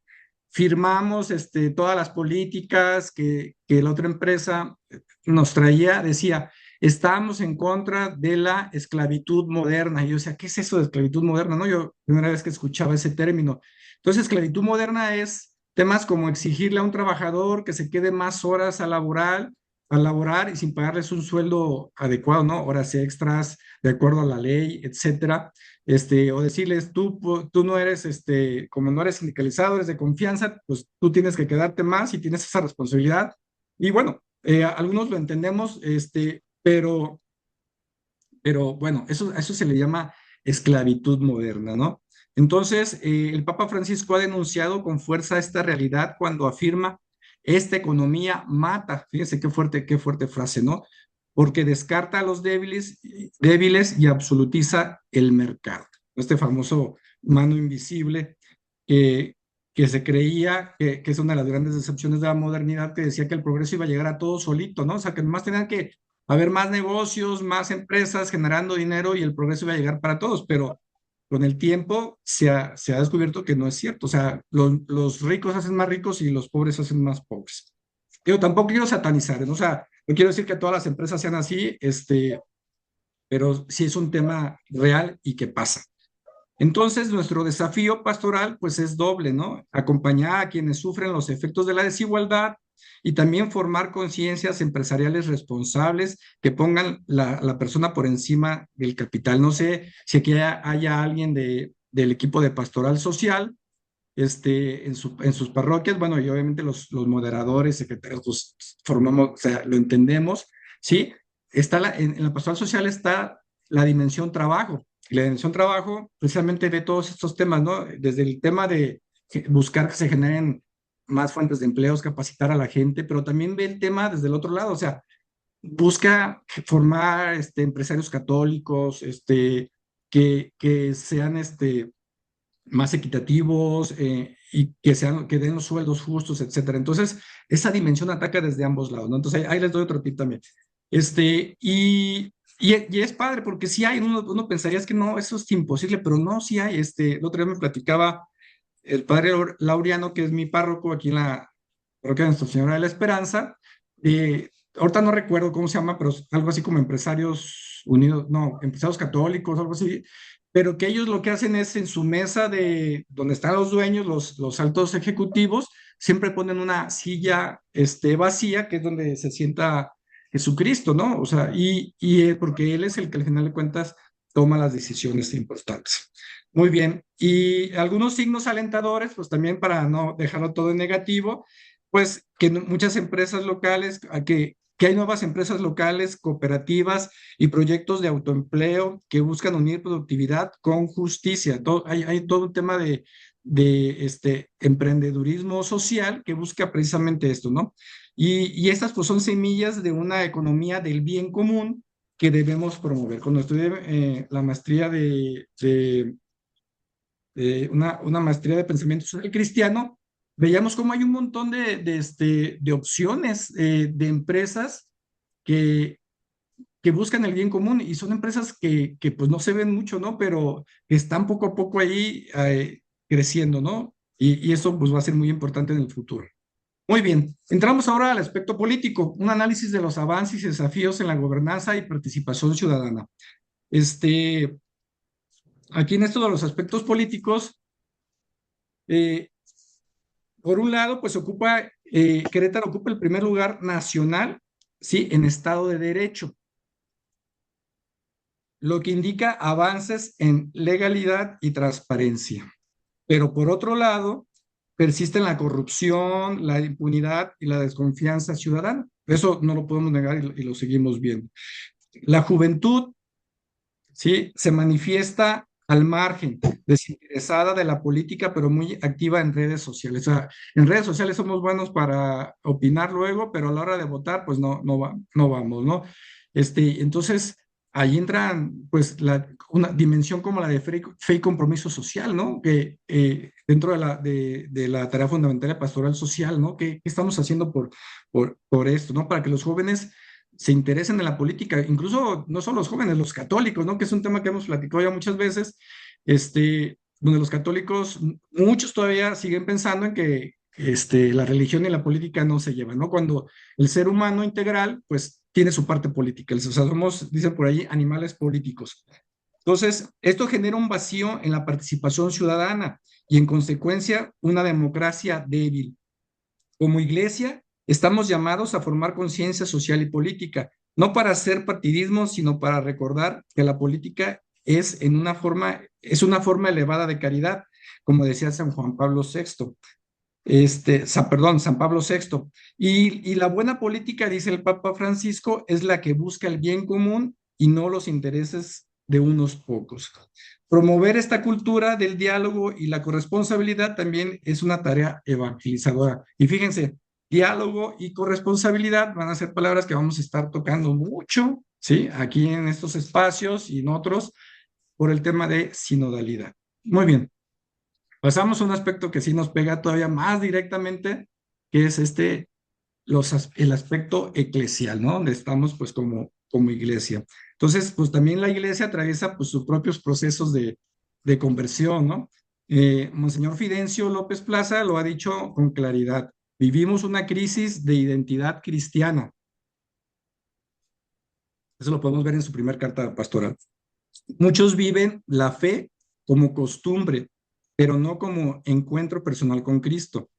firmamos todas las políticas que la otra empresa nos traía, decía, estamos en contra de la esclavitud moderna. Y yo decía, ¿qué es eso de esclavitud moderna? No, yo primera vez que escuchaba ese término. Entonces, esclavitud moderna es temas como exigirle a un trabajador que se quede más horas a laborar y sin pagarles un sueldo adecuado, ¿no? Horas extras, de acuerdo a la ley, etcétera. O decirles, tú no eres, como no eres sindicalizado, eres de confianza, pues tú tienes que quedarte más y tienes esa responsabilidad. Y bueno, algunos lo entendemos, pero bueno, a eso se le llama esclavitud moderna, ¿no? Entonces, el Papa Francisco ha denunciado con fuerza esta realidad cuando afirma, esta economía mata, fíjense qué fuerte frase, ¿no? Porque descarta a los débiles y absolutiza el mercado. Este famoso mano invisible que, que se creía que es una de las grandes decepciones de la modernidad, que decía que el progreso iba a llegar a todo solito, ¿no? O sea, que nomás tenían que haber más negocios, más empresas generando dinero y el progreso iba a llegar para todos, pero con el tiempo se ha descubierto que no es cierto. O sea, los ricos hacen más ricos y los pobres hacen más pobres. Yo tampoco quiero satanizar, ¿no? O sea, no quiero decir que todas las empresas sean así, pero sí es un tema real y que pasa. Entonces, nuestro desafío pastoral, pues es doble, ¿no? Acompañar a quienes sufren los efectos de la desigualdad y también formar conciencias empresariales responsables que pongan la persona por encima del capital. No sé si aquí haya alguien del equipo de pastoral social, en sus parroquias, bueno, y obviamente los moderadores, secretarios, pues formamos, o sea, lo entendemos, ¿sí? En la pastoral social está la dimensión trabajo. Y la dimensión trabajo precisamente ve todos estos temas, ¿no? Desde el tema de buscar que se generen más fuentes de empleos, capacitar a la gente, pero también ve el tema desde el otro lado, o sea, busca formar empresarios católicos, que sean más equitativos y que den los sueldos justos, etcétera. Entonces, esa dimensión ataca desde ambos lados, ¿no? Entonces, ahí les doy otro tip también. Y es padre porque sí hay, uno pensaría es que no, eso es imposible, pero no, sí hay. El otro día me platicaba el padre Laureano, que es mi párroco aquí en la parroquia de Nuestra Señora de la Esperanza. Ahorita no recuerdo cómo se llama, pero es algo así como Empresarios Unidos, no, Empresarios Católicos, algo así, pero que ellos lo que hacen es en su mesa de donde están los dueños, los altos ejecutivos, siempre ponen una silla vacía, que es donde se sienta Jesucristo, ¿no? O sea, porque Él es el que al final de cuentas toma las decisiones importantes. Muy bien. Y algunos signos alentadores, pues también para no dejarlo todo en negativo, pues que muchas empresas locales, que hay nuevas empresas locales, cooperativas y proyectos de autoempleo que buscan unir productividad con justicia. Hay todo un tema de emprendedurismo social que busca precisamente esto, ¿no? Y estas pues son semillas de una economía del bien común que debemos promover. Cuando estudié la maestría una maestría de pensamiento social cristiano, veíamos cómo hay un montón de opciones de empresas que, que buscan el bien común y son empresas que pues no se ven mucho, ¿no? Pero están poco a poco ahí creciendo, ¿no? Y eso pues va a ser muy importante en el futuro. Muy bien, entramos ahora al aspecto político, un análisis de los avances y desafíos en la gobernanza y participación ciudadana. Este, aquí en esto de los aspectos políticos, eh, por un lado, pues Querétaro ocupa el primer lugar nacional, sí, en Estado de Derecho, lo que indica avances en legalidad y transparencia. Pero por otro lado, persisten la corrupción, la impunidad y la desconfianza ciudadana. Eso no lo podemos negar y lo seguimos viendo. La juventud, sí, se manifiesta al margen, desinteresada de la política, pero muy activa en redes sociales. O sea, en redes sociales somos buenos para opinar luego, pero a la hora de votar, pues no vamos, ¿no? Entonces, ahí entran, pues, una dimensión como la de fe y compromiso social, ¿no? Que dentro de la tarea fundamental de pastoral social, ¿no? ¿Qué estamos haciendo por esto, ¿no? Para que los jóvenes se interesen en la política, incluso no solo los jóvenes, los católicos, ¿no? Que es un tema que hemos platicado ya muchas veces, donde los católicos, muchos todavía siguen pensando en que la religión y la política no se llevan, ¿no? Cuando el ser humano integral, pues, tiene su parte política, o sea, somos, dicen por ahí, animales políticos. Entonces, esto genera un vacío en la participación ciudadana y, en consecuencia, una democracia débil. Como iglesia, estamos llamados a formar conciencia social y política, no para hacer partidismo, sino para recordar que la política es una forma elevada de caridad, como decía San Juan Pablo VI, San Pablo VI. Y la buena política, dice el Papa Francisco, es la que busca el bien común y no los intereses de unos pocos. Promover esta cultura del diálogo y la corresponsabilidad también es una tarea evangelizadora. Y fíjense, diálogo y corresponsabilidad van a ser palabras que vamos a estar tocando mucho, ¿sí? Aquí en estos espacios y en otros, por el tema de sinodalidad. Muy bien. Pasamos a un aspecto que sí nos pega todavía más directamente, que es el aspecto eclesial, ¿no? Donde estamos pues como iglesia. Entonces, pues también la iglesia atraviesa pues sus propios procesos de conversión, ¿no? Monseñor Fidencio López Plaza lo ha dicho con claridad. Vivimos una crisis de identidad cristiana. Eso lo podemos ver en su primer carta pastoral. Muchos viven la fe como costumbre, pero no como encuentro personal con Cristo.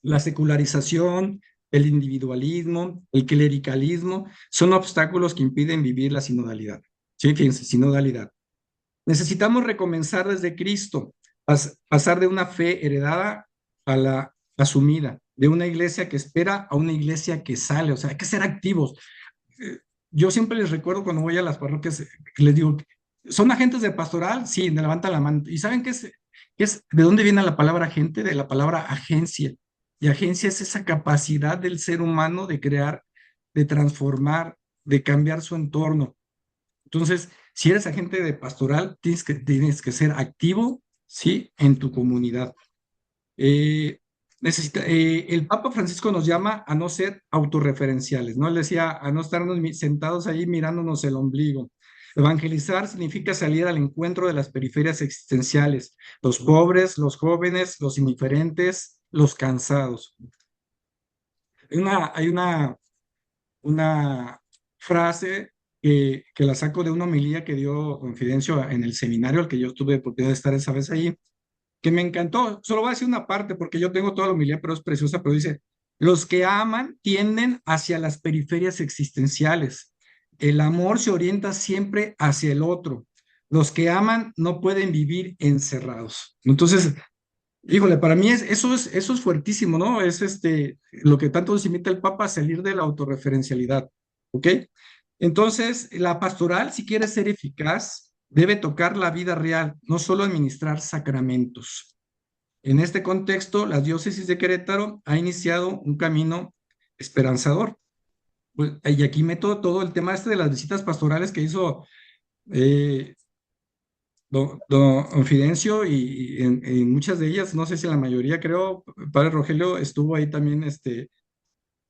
La secularización, el individualismo, el clericalismo son obstáculos que impiden vivir la sinodalidad. Sí, fíjense, sinodalidad. Necesitamos recomenzar desde Cristo, pasar de una fe heredada a la asumida, de una iglesia que espera a una iglesia que sale, o sea, hay que ser activos. Yo siempre les recuerdo cuando voy a las parroquias, que les digo, ¿son agentes de pastoral? Sí, me levantan la mano. ¿Y saben de dónde viene la palabra agente? De la palabra agencia. Y agencia es esa capacidad del ser humano de crear, de transformar, de cambiar su entorno. Entonces, si eres agente de pastoral, tienes que ser activo, ¿sí? En tu comunidad. El Papa Francisco nos llama a no ser autorreferenciales, ¿no? Él decía a no estarnos sentados ahí mirándonos el ombligo. Evangelizar significa salir al encuentro de las periferias existenciales, los pobres, los jóvenes, los indiferentes, los cansados. Hay una frase que la saco de una homilía que dio Don Fidencio en el seminario al que yo tuve oportunidad de estar esa vez ahí, que me encantó. Solo voy a decir una parte porque yo tengo toda la humildad, pero es preciosa, pero dice, los que aman tienden hacia las periferias existenciales. El amor se orienta siempre hacia el otro. los que aman no pueden vivir encerrados. Entonces, híjole, para mí eso es fuertísimo, ¿no? Es lo que tanto nos invita el Papa a salir de la autorreferencialidad, ¿ok? Entonces, la pastoral, si quiere ser eficaz, debe tocar la vida real, no solo administrar sacramentos. En este contexto, la diócesis de Querétaro ha iniciado un camino esperanzador. Pues, y aquí meto todo el tema de las visitas pastorales que hizo eh, don Fidencio y en muchas de ellas, no sé si en la mayoría, creo, Padre Rogelio estuvo ahí también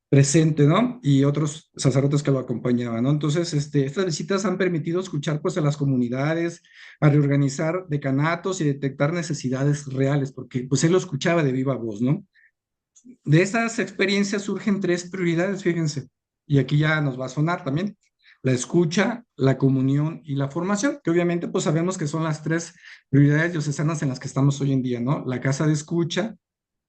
presente, ¿no? Y otros sacerdotes que lo acompañaban, ¿no? Entonces, estas visitas han permitido escuchar pues a las comunidades, a reorganizar decanatos y detectar necesidades reales, porque pues él lo escuchaba de viva voz, ¿no? De esas experiencias surgen tres prioridades, fíjense, y aquí ya nos va a sonar también: la escucha, la comunión y la formación, que obviamente pues sabemos que son las tres prioridades diocesanas en las que estamos hoy en día, ¿no? La casa de escucha,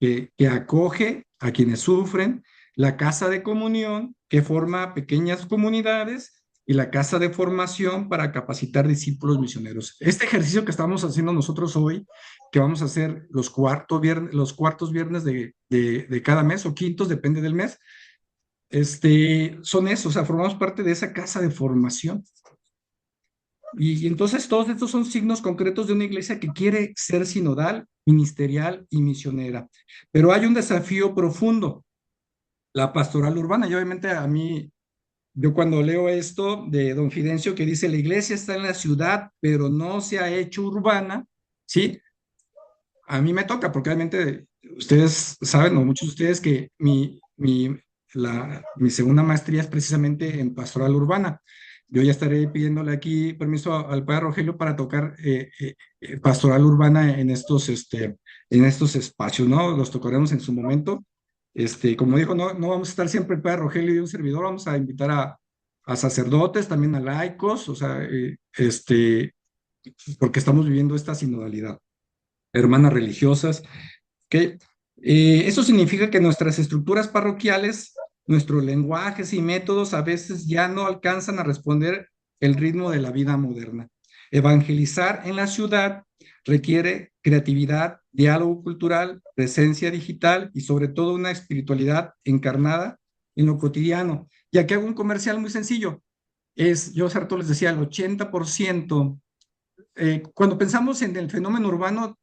que acoge a quienes sufren, la casa de comunión, que forma pequeñas comunidades, y la casa de formación para capacitar discípulos misioneros. Este ejercicio que estamos haciendo nosotros hoy, que vamos a hacer los cuartos viernes de cada mes o quintos, depende del mes, son eso, o sea, formamos parte de esa casa de formación. Y entonces todos estos son signos concretos de una iglesia que quiere ser sinodal, ministerial y misionera. Pero hay un desafío profundo: la pastoral urbana. Y obviamente a mí, yo cuando leo esto de don Fidencio que dice la iglesia está en la ciudad, pero no se ha hecho urbana, ¿sí? A mí me toca, porque obviamente ustedes saben, o muchos de ustedes, que mi segunda maestría es precisamente en pastoral urbana. Yo ya estaré pidiéndole aquí permiso al padre Rogelio para tocar pastoral urbana en estos espacios, ¿no? Los tocaremos en su momento. Como dijo, no vamos a estar siempre el padre Rogelio y un servidor, vamos a invitar a sacerdotes, también a laicos, o sea, porque estamos viviendo esta sinodalidad, hermanas religiosas, que eso significa que nuestras estructuras parroquiales, nuestros lenguajes y métodos a veces ya no alcanzan a responder el ritmo de la vida moderna. Evangelizar en la ciudad requiere creatividad, diálogo cultural, presencia digital y sobre todo una espiritualidad encarnada en lo cotidiano. Y aquí hago un comercial muy sencillo. Yo hace rato les decía, el 80%, cuando pensamos en el fenómeno urbano,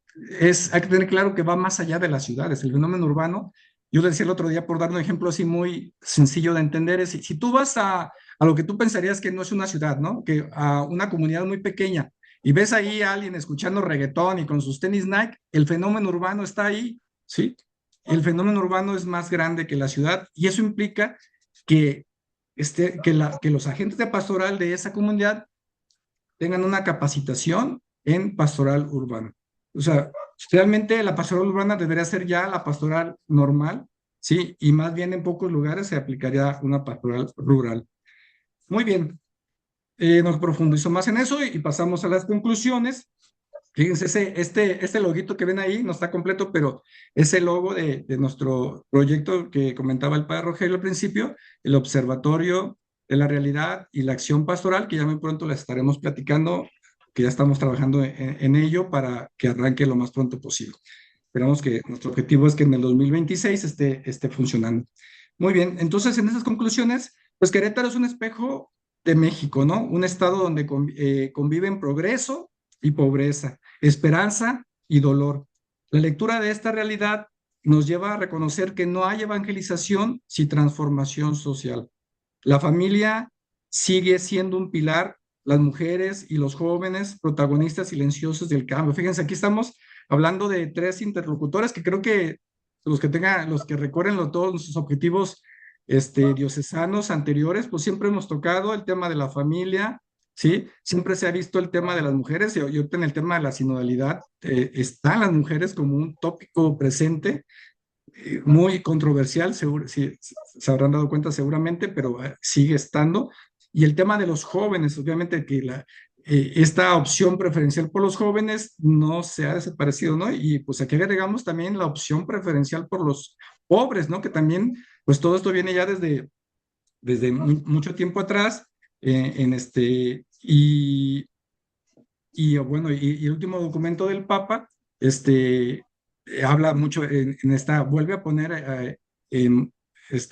hay que tener claro que va más allá de las ciudades. El fenómeno urbano, yo le decía el otro día, por dar un ejemplo así muy sencillo de entender, es si tú vas a lo que tú pensarías que no es una ciudad, ¿no? Que a una comunidad muy pequeña, y ves ahí a alguien escuchando reggaetón y con sus tenis Nike, el fenómeno urbano está ahí, ¿sí? El fenómeno urbano es más grande que la ciudad, y eso implica que, que los agentes de pastoral de esa comunidad tengan una capacitación en pastoral urbana. O sea, realmente la pastoral urbana debería ser ya la pastoral normal, ¿sí? Y más bien en pocos lugares se aplicaría una pastoral rural. Muy bien, nos profundizó más en eso y pasamos a las conclusiones. Fíjense, este loguito que ven ahí no está completo, pero es el logo de nuestro proyecto que comentaba el padre Rogelio al principio, el Observatorio de la Realidad y la Acción Pastoral, que ya muy pronto les estaremos platicando, que ya estamos trabajando en ello para que arranque lo más pronto posible. Esperamos que nuestro objetivo es que en el 2026 esté funcionando. Muy bien, entonces en esas conclusiones, pues Querétaro es un espejo de México, ¿no? Un estado donde conviven progreso y pobreza, esperanza y dolor. La lectura de esta realidad nos lleva a reconocer que no hay evangelización sin transformación social. La familia sigue siendo un pilar, las mujeres y los jóvenes protagonistas silenciosos del cambio. Fíjense, aquí estamos hablando de tres interlocutores que creo que los que recorren todos sus objetivos diocesanos anteriores, pues siempre hemos tocado el tema de la familia, ¿sí? Siempre se ha visto el tema de las mujeres, y ahorita en el tema de la sinodalidad están las mujeres como un tópico presente, muy controversial, seguro, sí, se habrán dado cuenta seguramente, pero sigue estando. Y el tema de los jóvenes, obviamente que esta opción preferencial por los jóvenes no se ha desaparecido, ¿no? Y pues aquí agregamos también la opción preferencial por los pobres, ¿no? Que también, pues todo esto viene ya desde mucho tiempo atrás, y y bueno, y el último documento del Papa, habla mucho en esta, vuelve a poner,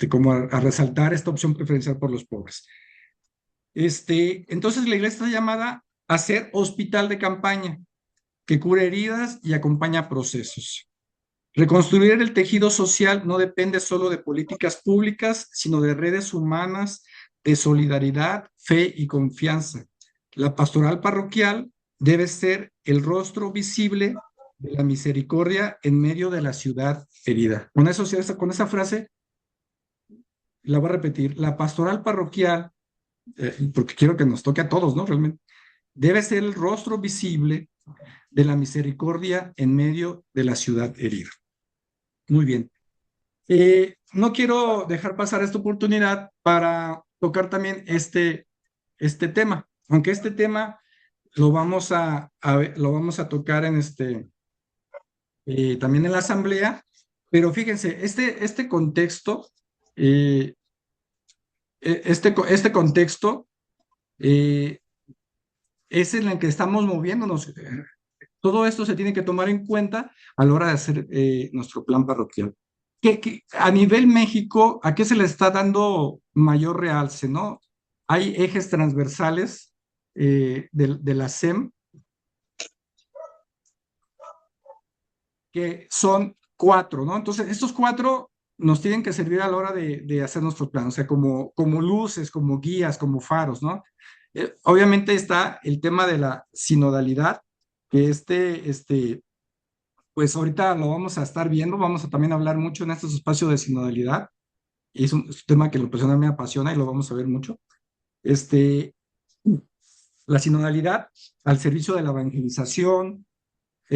como a resaltar esta opción preferencial por los pobres. Entonces la iglesia está llamada a ser hospital de campaña, que cura heridas y acompaña procesos. Reconstruir el tejido social no depende solo de políticas públicas, sino de redes humanas de solidaridad, fe y confianza. La pastoral parroquial debe ser el rostro visible de la misericordia en medio de la ciudad herida. Con esa frase la voy a repetir. La pastoral parroquial, porque quiero que nos toque a todos, ¿no? Realmente, debe ser el rostro visible de la misericordia en medio de la ciudad herida. Muy bien. No quiero dejar pasar esta oportunidad para tocar también este tema, aunque este tema lo vamos a tocar en también en la asamblea, pero fíjense, este contexto, eh, este contexto eh, es en el que estamos moviéndonos. Todo esto se tiene que tomar en cuenta a la hora de hacer nuestro plan parroquial. A nivel México, ¿a qué se le está dando mayor realce, no? Hay ejes transversales de la SEM que son 4, ¿no? Entonces, estos 4 nos tienen que servir a la hora de hacer nuestro plan, o sea, como luces, como guías, como faros, ¿no? Obviamente está el tema de la sinodalidad, que pues ahorita lo vamos a estar viendo, vamos a también hablar mucho en estos espacios de sinodalidad, y es un tema que lo personal me apasiona y lo vamos a ver mucho. La sinodalidad al servicio de la evangelización,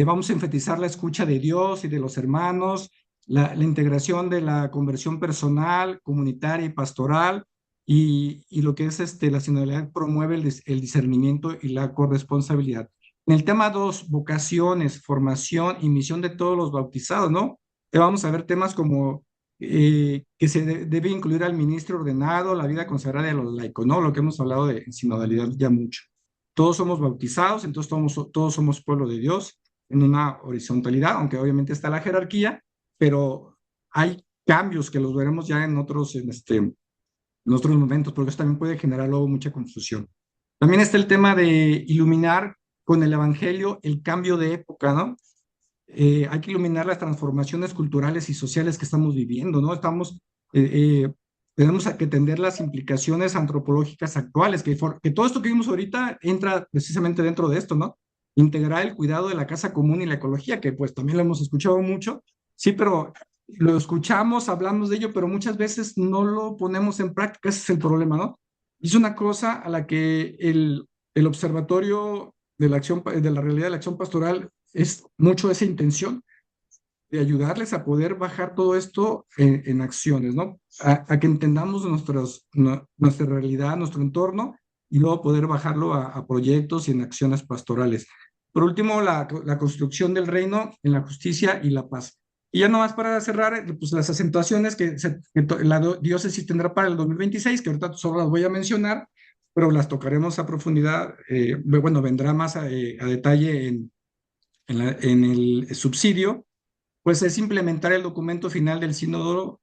vamos a enfatizar la escucha de Dios y de los hermanos, la integración de la conversión personal, comunitaria y pastoral, y lo que es la sinodalidad promueve el discernimiento y la corresponsabilidad. En el tema 2, vocaciones, formación y misión de todos los bautizados, ¿no? Vamos a ver temas como que se debe incluir al ministro ordenado, la vida consagrada de los laicos, ¿no? Lo que hemos hablado de sinodalidad ya mucho. Todos somos bautizados, entonces todos somos pueblo de Dios en una horizontalidad, aunque obviamente está la jerarquía, pero hay cambios que los veremos ya en otros momentos, porque eso también puede generar luego mucha confusión. También está el tema de iluminar con el Evangelio el cambio de época, ¿no? Hay que iluminar las transformaciones culturales y sociales que estamos viviendo, ¿no? Tenemos que entender las implicaciones antropológicas actuales, que todo esto que vimos ahorita entra precisamente dentro de esto, ¿no? Integrar el cuidado de la casa común y la ecología, que pues también lo hemos escuchado mucho, sí, pero lo escuchamos, hablamos de ello, pero muchas veces no lo ponemos en práctica, ese es el problema, ¿no? Es una cosa a la que el observatorio de la realidad de la acción pastoral es mucho esa intención de ayudarles a poder bajar todo esto en acciones, ¿no? A que entendamos nuestra realidad, nuestro entorno, y luego poder bajarlo a proyectos y en acciones pastorales. Por último, la construcción del reino en la justicia y la paz. Y ya nomás para cerrar, pues las acentuaciones que la diócesis tendrá para el 2026, que ahorita solo las voy a mencionar, pero las tocaremos a profundidad. Bueno, vendrá más a detalle en el subsidio, pues es implementar el documento final del sínodo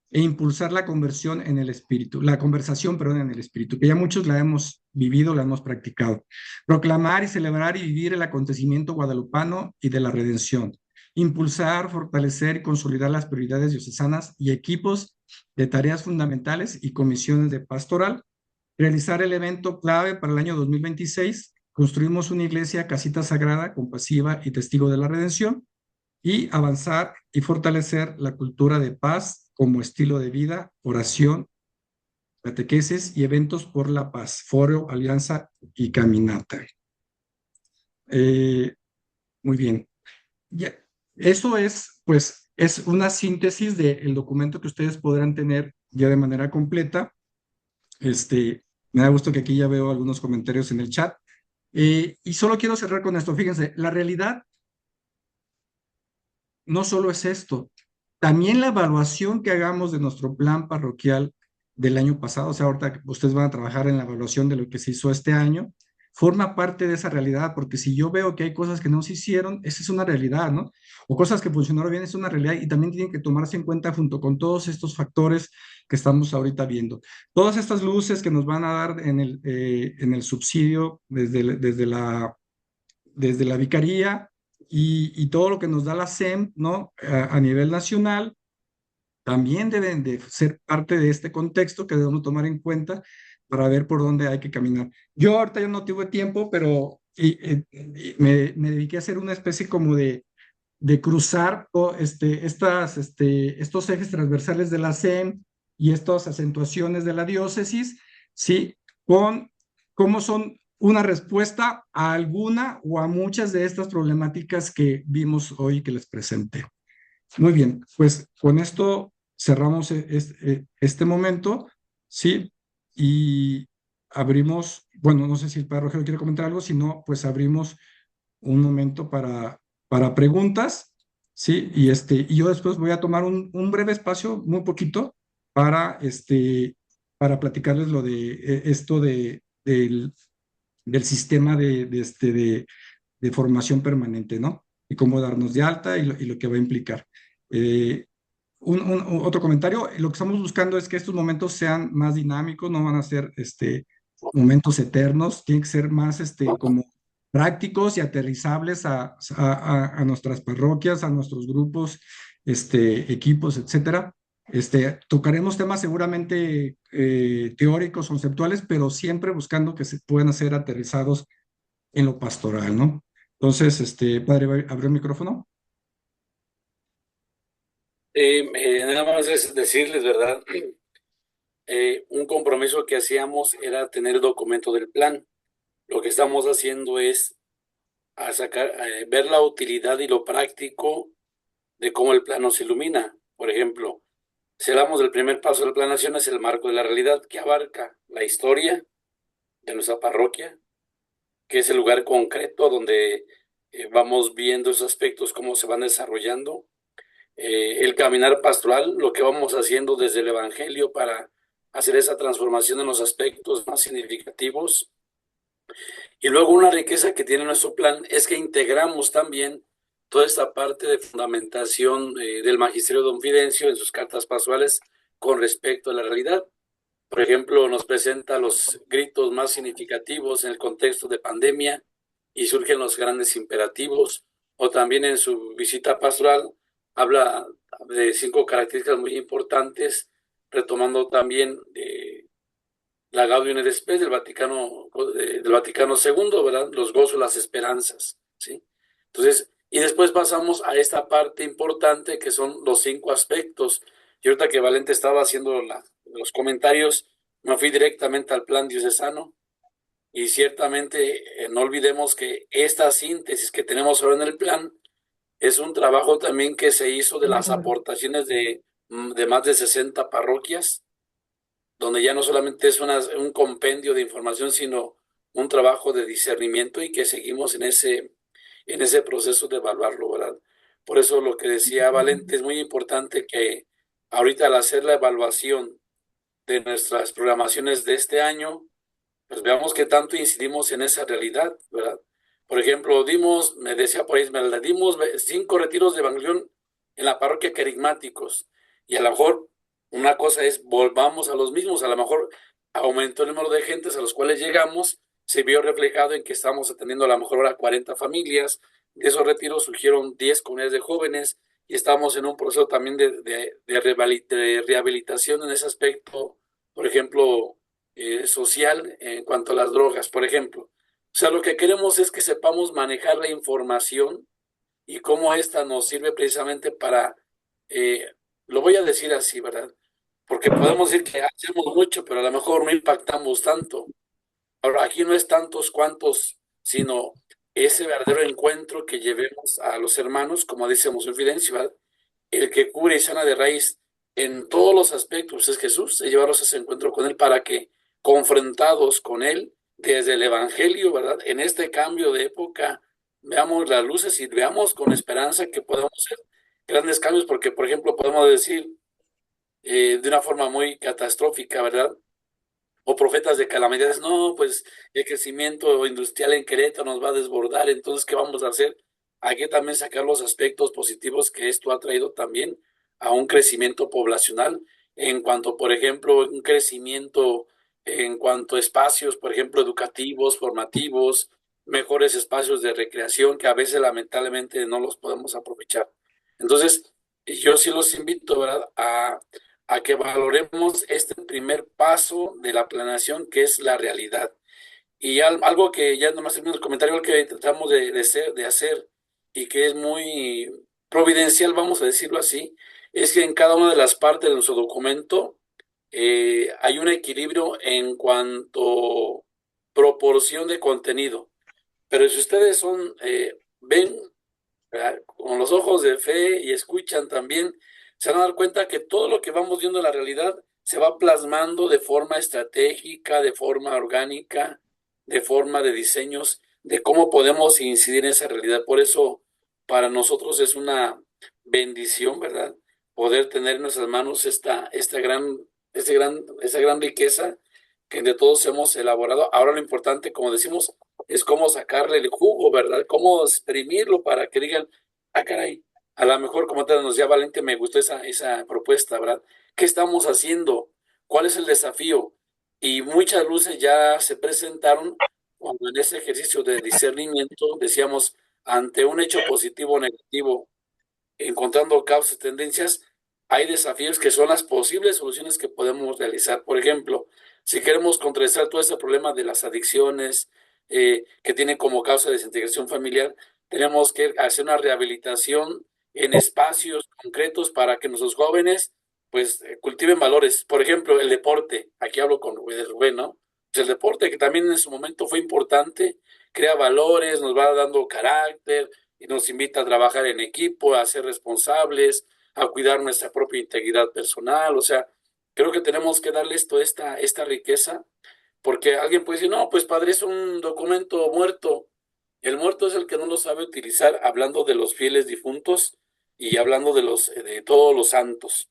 e impulsar la conversión en el espíritu, la conversación, perdón, en el espíritu, que ya muchos la hemos vivido, la hemos practicado. Proclamar y celebrar y vivir el acontecimiento guadalupano y de la redención. Impulsar, fortalecer y consolidar las prioridades diocesanas y equipos de tareas fundamentales y comisiones de pastoral. Realizar el evento clave para el año 2026. Construimos una iglesia, casita sagrada, compasiva y testigo de la redención, y avanzar y fortalecer la cultura de paz como estilo de vida, oración, catequesis y eventos por la paz, foro, alianza y caminata. Muy bien. Ya, eso es, pues, es una síntesis del documento que ustedes podrán tener ya de manera completa. Me da gusto que aquí ya veo algunos comentarios en el chat. Y solo quiero cerrar con esto. Fíjense, la realidad no solo es esto, también la evaluación que hagamos de nuestro plan parroquial del año pasado, o sea, ahorita ustedes van a trabajar en la evaluación de lo que se hizo este año, forma parte de esa realidad, porque si yo veo que hay cosas que no se hicieron, esa es una realidad, ¿no? O cosas que funcionaron bien, es una realidad y también tienen que tomarse en cuenta junto con todos estos factores que estamos ahorita viendo. Todas estas luces que nos van a dar en el subsidio desde la vicaría y todo lo que nos da la SEM, ¿no? A nivel nacional, también deben de ser parte de este contexto que debemos tomar en cuenta para ver por dónde hay que caminar. Yo ahorita yo no tuve tiempo, pero me dediqué a hacer una especie como de cruzar estos ejes transversales de la SEM y estas acentuaciones de la diócesis, ¿sí? Con cómo son una respuesta a alguna o a muchas de estas problemáticas que vimos hoy que les presenté. Muy bien, pues con esto cerramos este momento, ¿sí? Y abrimos, bueno, no sé si el padre Rogelio quiere comentar algo, si no, pues abrimos un momento para preguntas, ¿sí? Y yo después voy a tomar un breve espacio, muy poquito, para platicarles lo de esto del sistema de formación permanente, ¿no? Y cómo darnos de alta y lo que va a implicar. Eh, Otro comentario, lo que estamos buscando es que estos momentos sean más dinámicos, no van a ser momentos eternos, tienen que ser más como prácticos y aterrizables a nuestras parroquias, a nuestros grupos, equipos, etcétera. Tocaremos temas seguramente teóricos, conceptuales, pero siempre buscando que se puedan ser aterrizados en lo pastoral, ¿no? Entonces, padre, ¿abrió el micrófono? Nada más es decirles, ¿verdad? Un compromiso que hacíamos era tener el documento del plan. Lo que estamos haciendo es ver la utilidad y lo práctico de cómo el plan nos ilumina. Por ejemplo, si hablamos del primer paso del Plan Nación, es el marco de la realidad que abarca la historia de nuestra parroquia, que es el lugar concreto donde vamos viendo esos aspectos, cómo se van desarrollando. El caminar pastoral, lo que vamos haciendo desde el Evangelio para hacer esa transformación en los aspectos más significativos. Y luego una riqueza que tiene nuestro plan es que integramos también toda esta parte de fundamentación del magisterio de Don Fidencio en sus cartas pastorales con respecto a la realidad. Por ejemplo, nos presenta los gritos más significativos en el contexto de pandemia y surgen los grandes imperativos, o también en su visita pastoral habla de 5 características muy importantes, retomando también la Gaudium et Spes del Vaticano II, ¿verdad? Los gozos, las esperanzas, ¿sí? Entonces, y después pasamos a esta parte importante que son los 5 aspectos. Y ahorita que Valente estaba haciendo los comentarios, me fui directamente al plan diocesano y ciertamente no olvidemos que esta síntesis que tenemos ahora en el plan es un trabajo también que se hizo de las aportaciones de más de 60 parroquias, donde ya no solamente es un compendio de información, sino un trabajo de discernimiento y que seguimos en ese proceso de evaluarlo, ¿verdad? Por eso lo que decía Valente es muy importante que ahorita al hacer la evaluación de nuestras programaciones de este año, pues veamos qué tanto incidimos en esa realidad, ¿verdad? Por ejemplo, me decía por ahí Esmeralda, dimos 5 retiros de evangelión en la parroquia Carismáticos, y a lo mejor una cosa es volvamos a los mismos, a lo mejor aumentó el número de gentes a los cuales llegamos, se vio reflejado en que estamos atendiendo a lo mejor ahora 40 familias, de esos retiros surgieron 10 comunidades de jóvenes, y estamos en un proceso también de rehabilitación en ese aspecto, por ejemplo, social en cuanto a las drogas, por ejemplo. O sea, lo que queremos es que sepamos manejar la información y cómo esta nos sirve precisamente para, lo voy a decir así, ¿verdad? Porque podemos decir que hacemos mucho, pero a lo mejor no impactamos tanto. Ahora, aquí no es tantos cuantos, sino ese verdadero encuentro que llevemos a los hermanos, como dice Monseñor Fidencio, ¿verdad? El que cubre y sana de raíz en todos los aspectos es Jesús, de llevarlos a ese encuentro con Él para que, confrontados con Él desde el Evangelio, ¿verdad? En este cambio de época, veamos las luces y veamos con esperanza que podamos hacer grandes cambios, porque, por ejemplo, podemos decir de una forma muy catastrófica, ¿verdad? o profetas de calamidades, no, pues el crecimiento industrial en Querétaro nos va a desbordar, entonces, ¿qué vamos a hacer? Hay que también sacar los aspectos positivos que esto ha traído también a un crecimiento poblacional, en cuanto, por ejemplo, un crecimiento en cuanto a espacios, por ejemplo, educativos, formativos, mejores espacios de recreación que a veces lamentablemente no los podemos aprovechar. Entonces, yo sí los invito, ¿verdad?, a que valoremos este primer paso de la planeación, que es la realidad. Y algo que ya nomás termino el comentario, que tratamos de hacer y que es muy providencial, vamos a decirlo así, es que en cada una de las partes de nuestro documento hay un equilibrio en cuanto proporción de contenido. Pero si ustedes ven, ¿verdad?, con los ojos de fe y escuchan también, se van a dar cuenta que todo lo que vamos viendo en la realidad se va plasmando de forma estratégica, de forma orgánica, de forma de diseños, de cómo podemos incidir en esa realidad. Por eso, para nosotros es una bendición, ¿verdad?, poder tener en nuestras manos esta gran riqueza que de todos hemos elaborado. Ahora lo importante, como decimos, es cómo sacarle el jugo, ¿verdad? Cómo exprimirlo para que digan, ah, caray, a lo mejor, como te nos decía Valente, me gustó esa propuesta, ¿verdad? ¿Qué estamos haciendo? ¿Cuál es el desafío? Y muchas luces ya se presentaron cuando en ese ejercicio de discernimiento decíamos, ante un hecho positivo o negativo, encontrando causas y tendencias, hay desafíos que son las posibles soluciones que podemos realizar. Por ejemplo, si queremos contrarrestar todo este problema de las adicciones que tienen como causa desintegración familiar, tenemos que hacer una rehabilitación en espacios concretos para que nuestros jóvenes pues cultiven valores. Por ejemplo, el deporte. Aquí hablo con Rubén, ¿no? Pues el deporte, que también en su momento fue importante, crea valores, nos va dando carácter, y nos invita a trabajar en equipo, a ser responsables, a cuidar nuestra propia integridad personal. O sea, creo que tenemos que darle esta riqueza, porque alguien puede decir, no, pues padre, es un documento muerto. El muerto es el que no lo sabe utilizar, hablando de los fieles difuntos y hablando de todos los santos.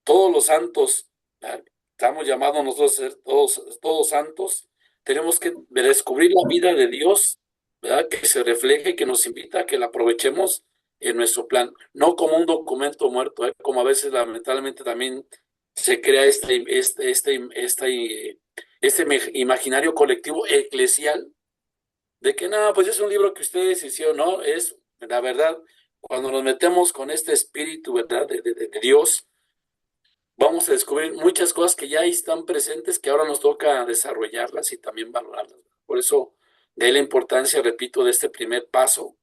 Todos los santos, ¿verdad?, estamos llamados nosotros a ser todos santos. Tenemos que descubrir la vida de Dios, ¿verdad?, que se refleje, que nos invita a que la aprovechemos en nuestro plan, no como un documento muerto, como a veces lamentablemente también se crea imaginario colectivo eclesial de que no, pues es un libro que ustedes hicieron. No, es la verdad, cuando nos metemos con este espíritu, ¿verdad?, de Dios, vamos a descubrir muchas cosas que ya ahí están presentes, que ahora nos toca desarrollarlas y también valorarlas. Por eso, de ahí la importancia, repito, de este primer paso.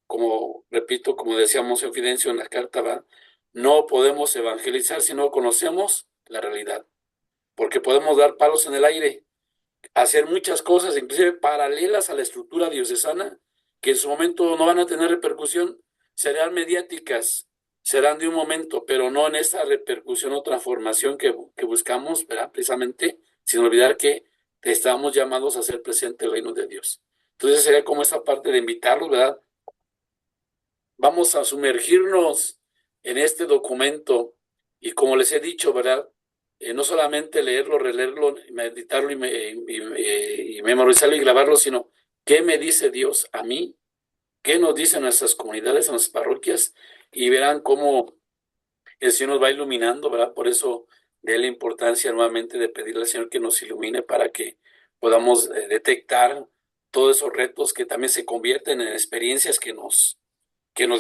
Como, repito, como decíamos en Fidencio en la carta, ¿verdad?, no podemos evangelizar si no conocemos la realidad, porque podemos dar palos en el aire, hacer muchas cosas, inclusive paralelas a la estructura diocesana, que en su momento no van a tener repercusión, serán mediáticas, serán de un momento, pero no en esa repercusión o transformación que buscamos, ¿verdad?, precisamente, sin olvidar que estamos llamados a ser presente el reino de Dios. Entonces sería como esa parte de invitarlos, ¿verdad? Vamos a sumergirnos en este documento y, como les he dicho, ¿verdad?, no solamente leerlo, releerlo, meditarlo y memorizarlo y grabarlo, sino qué me dice Dios a mí, qué nos dicen nuestras comunidades, nuestras parroquias, y verán cómo el Señor nos va iluminando, ¿verdad? Por eso de la importancia nuevamente de pedirle al Señor que nos ilumine para que podamos detectar todos esos retos que también se convierten en experiencias que nos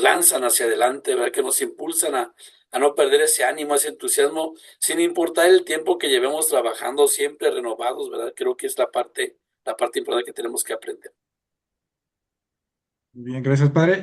lanzan hacia adelante, ¿verdad?, que nos impulsan a no perder ese ánimo, ese entusiasmo, sin importar el tiempo que llevemos trabajando, siempre renovados, ¿verdad? Creo que es la parte importante que tenemos que aprender. Muy bien, gracias, padre.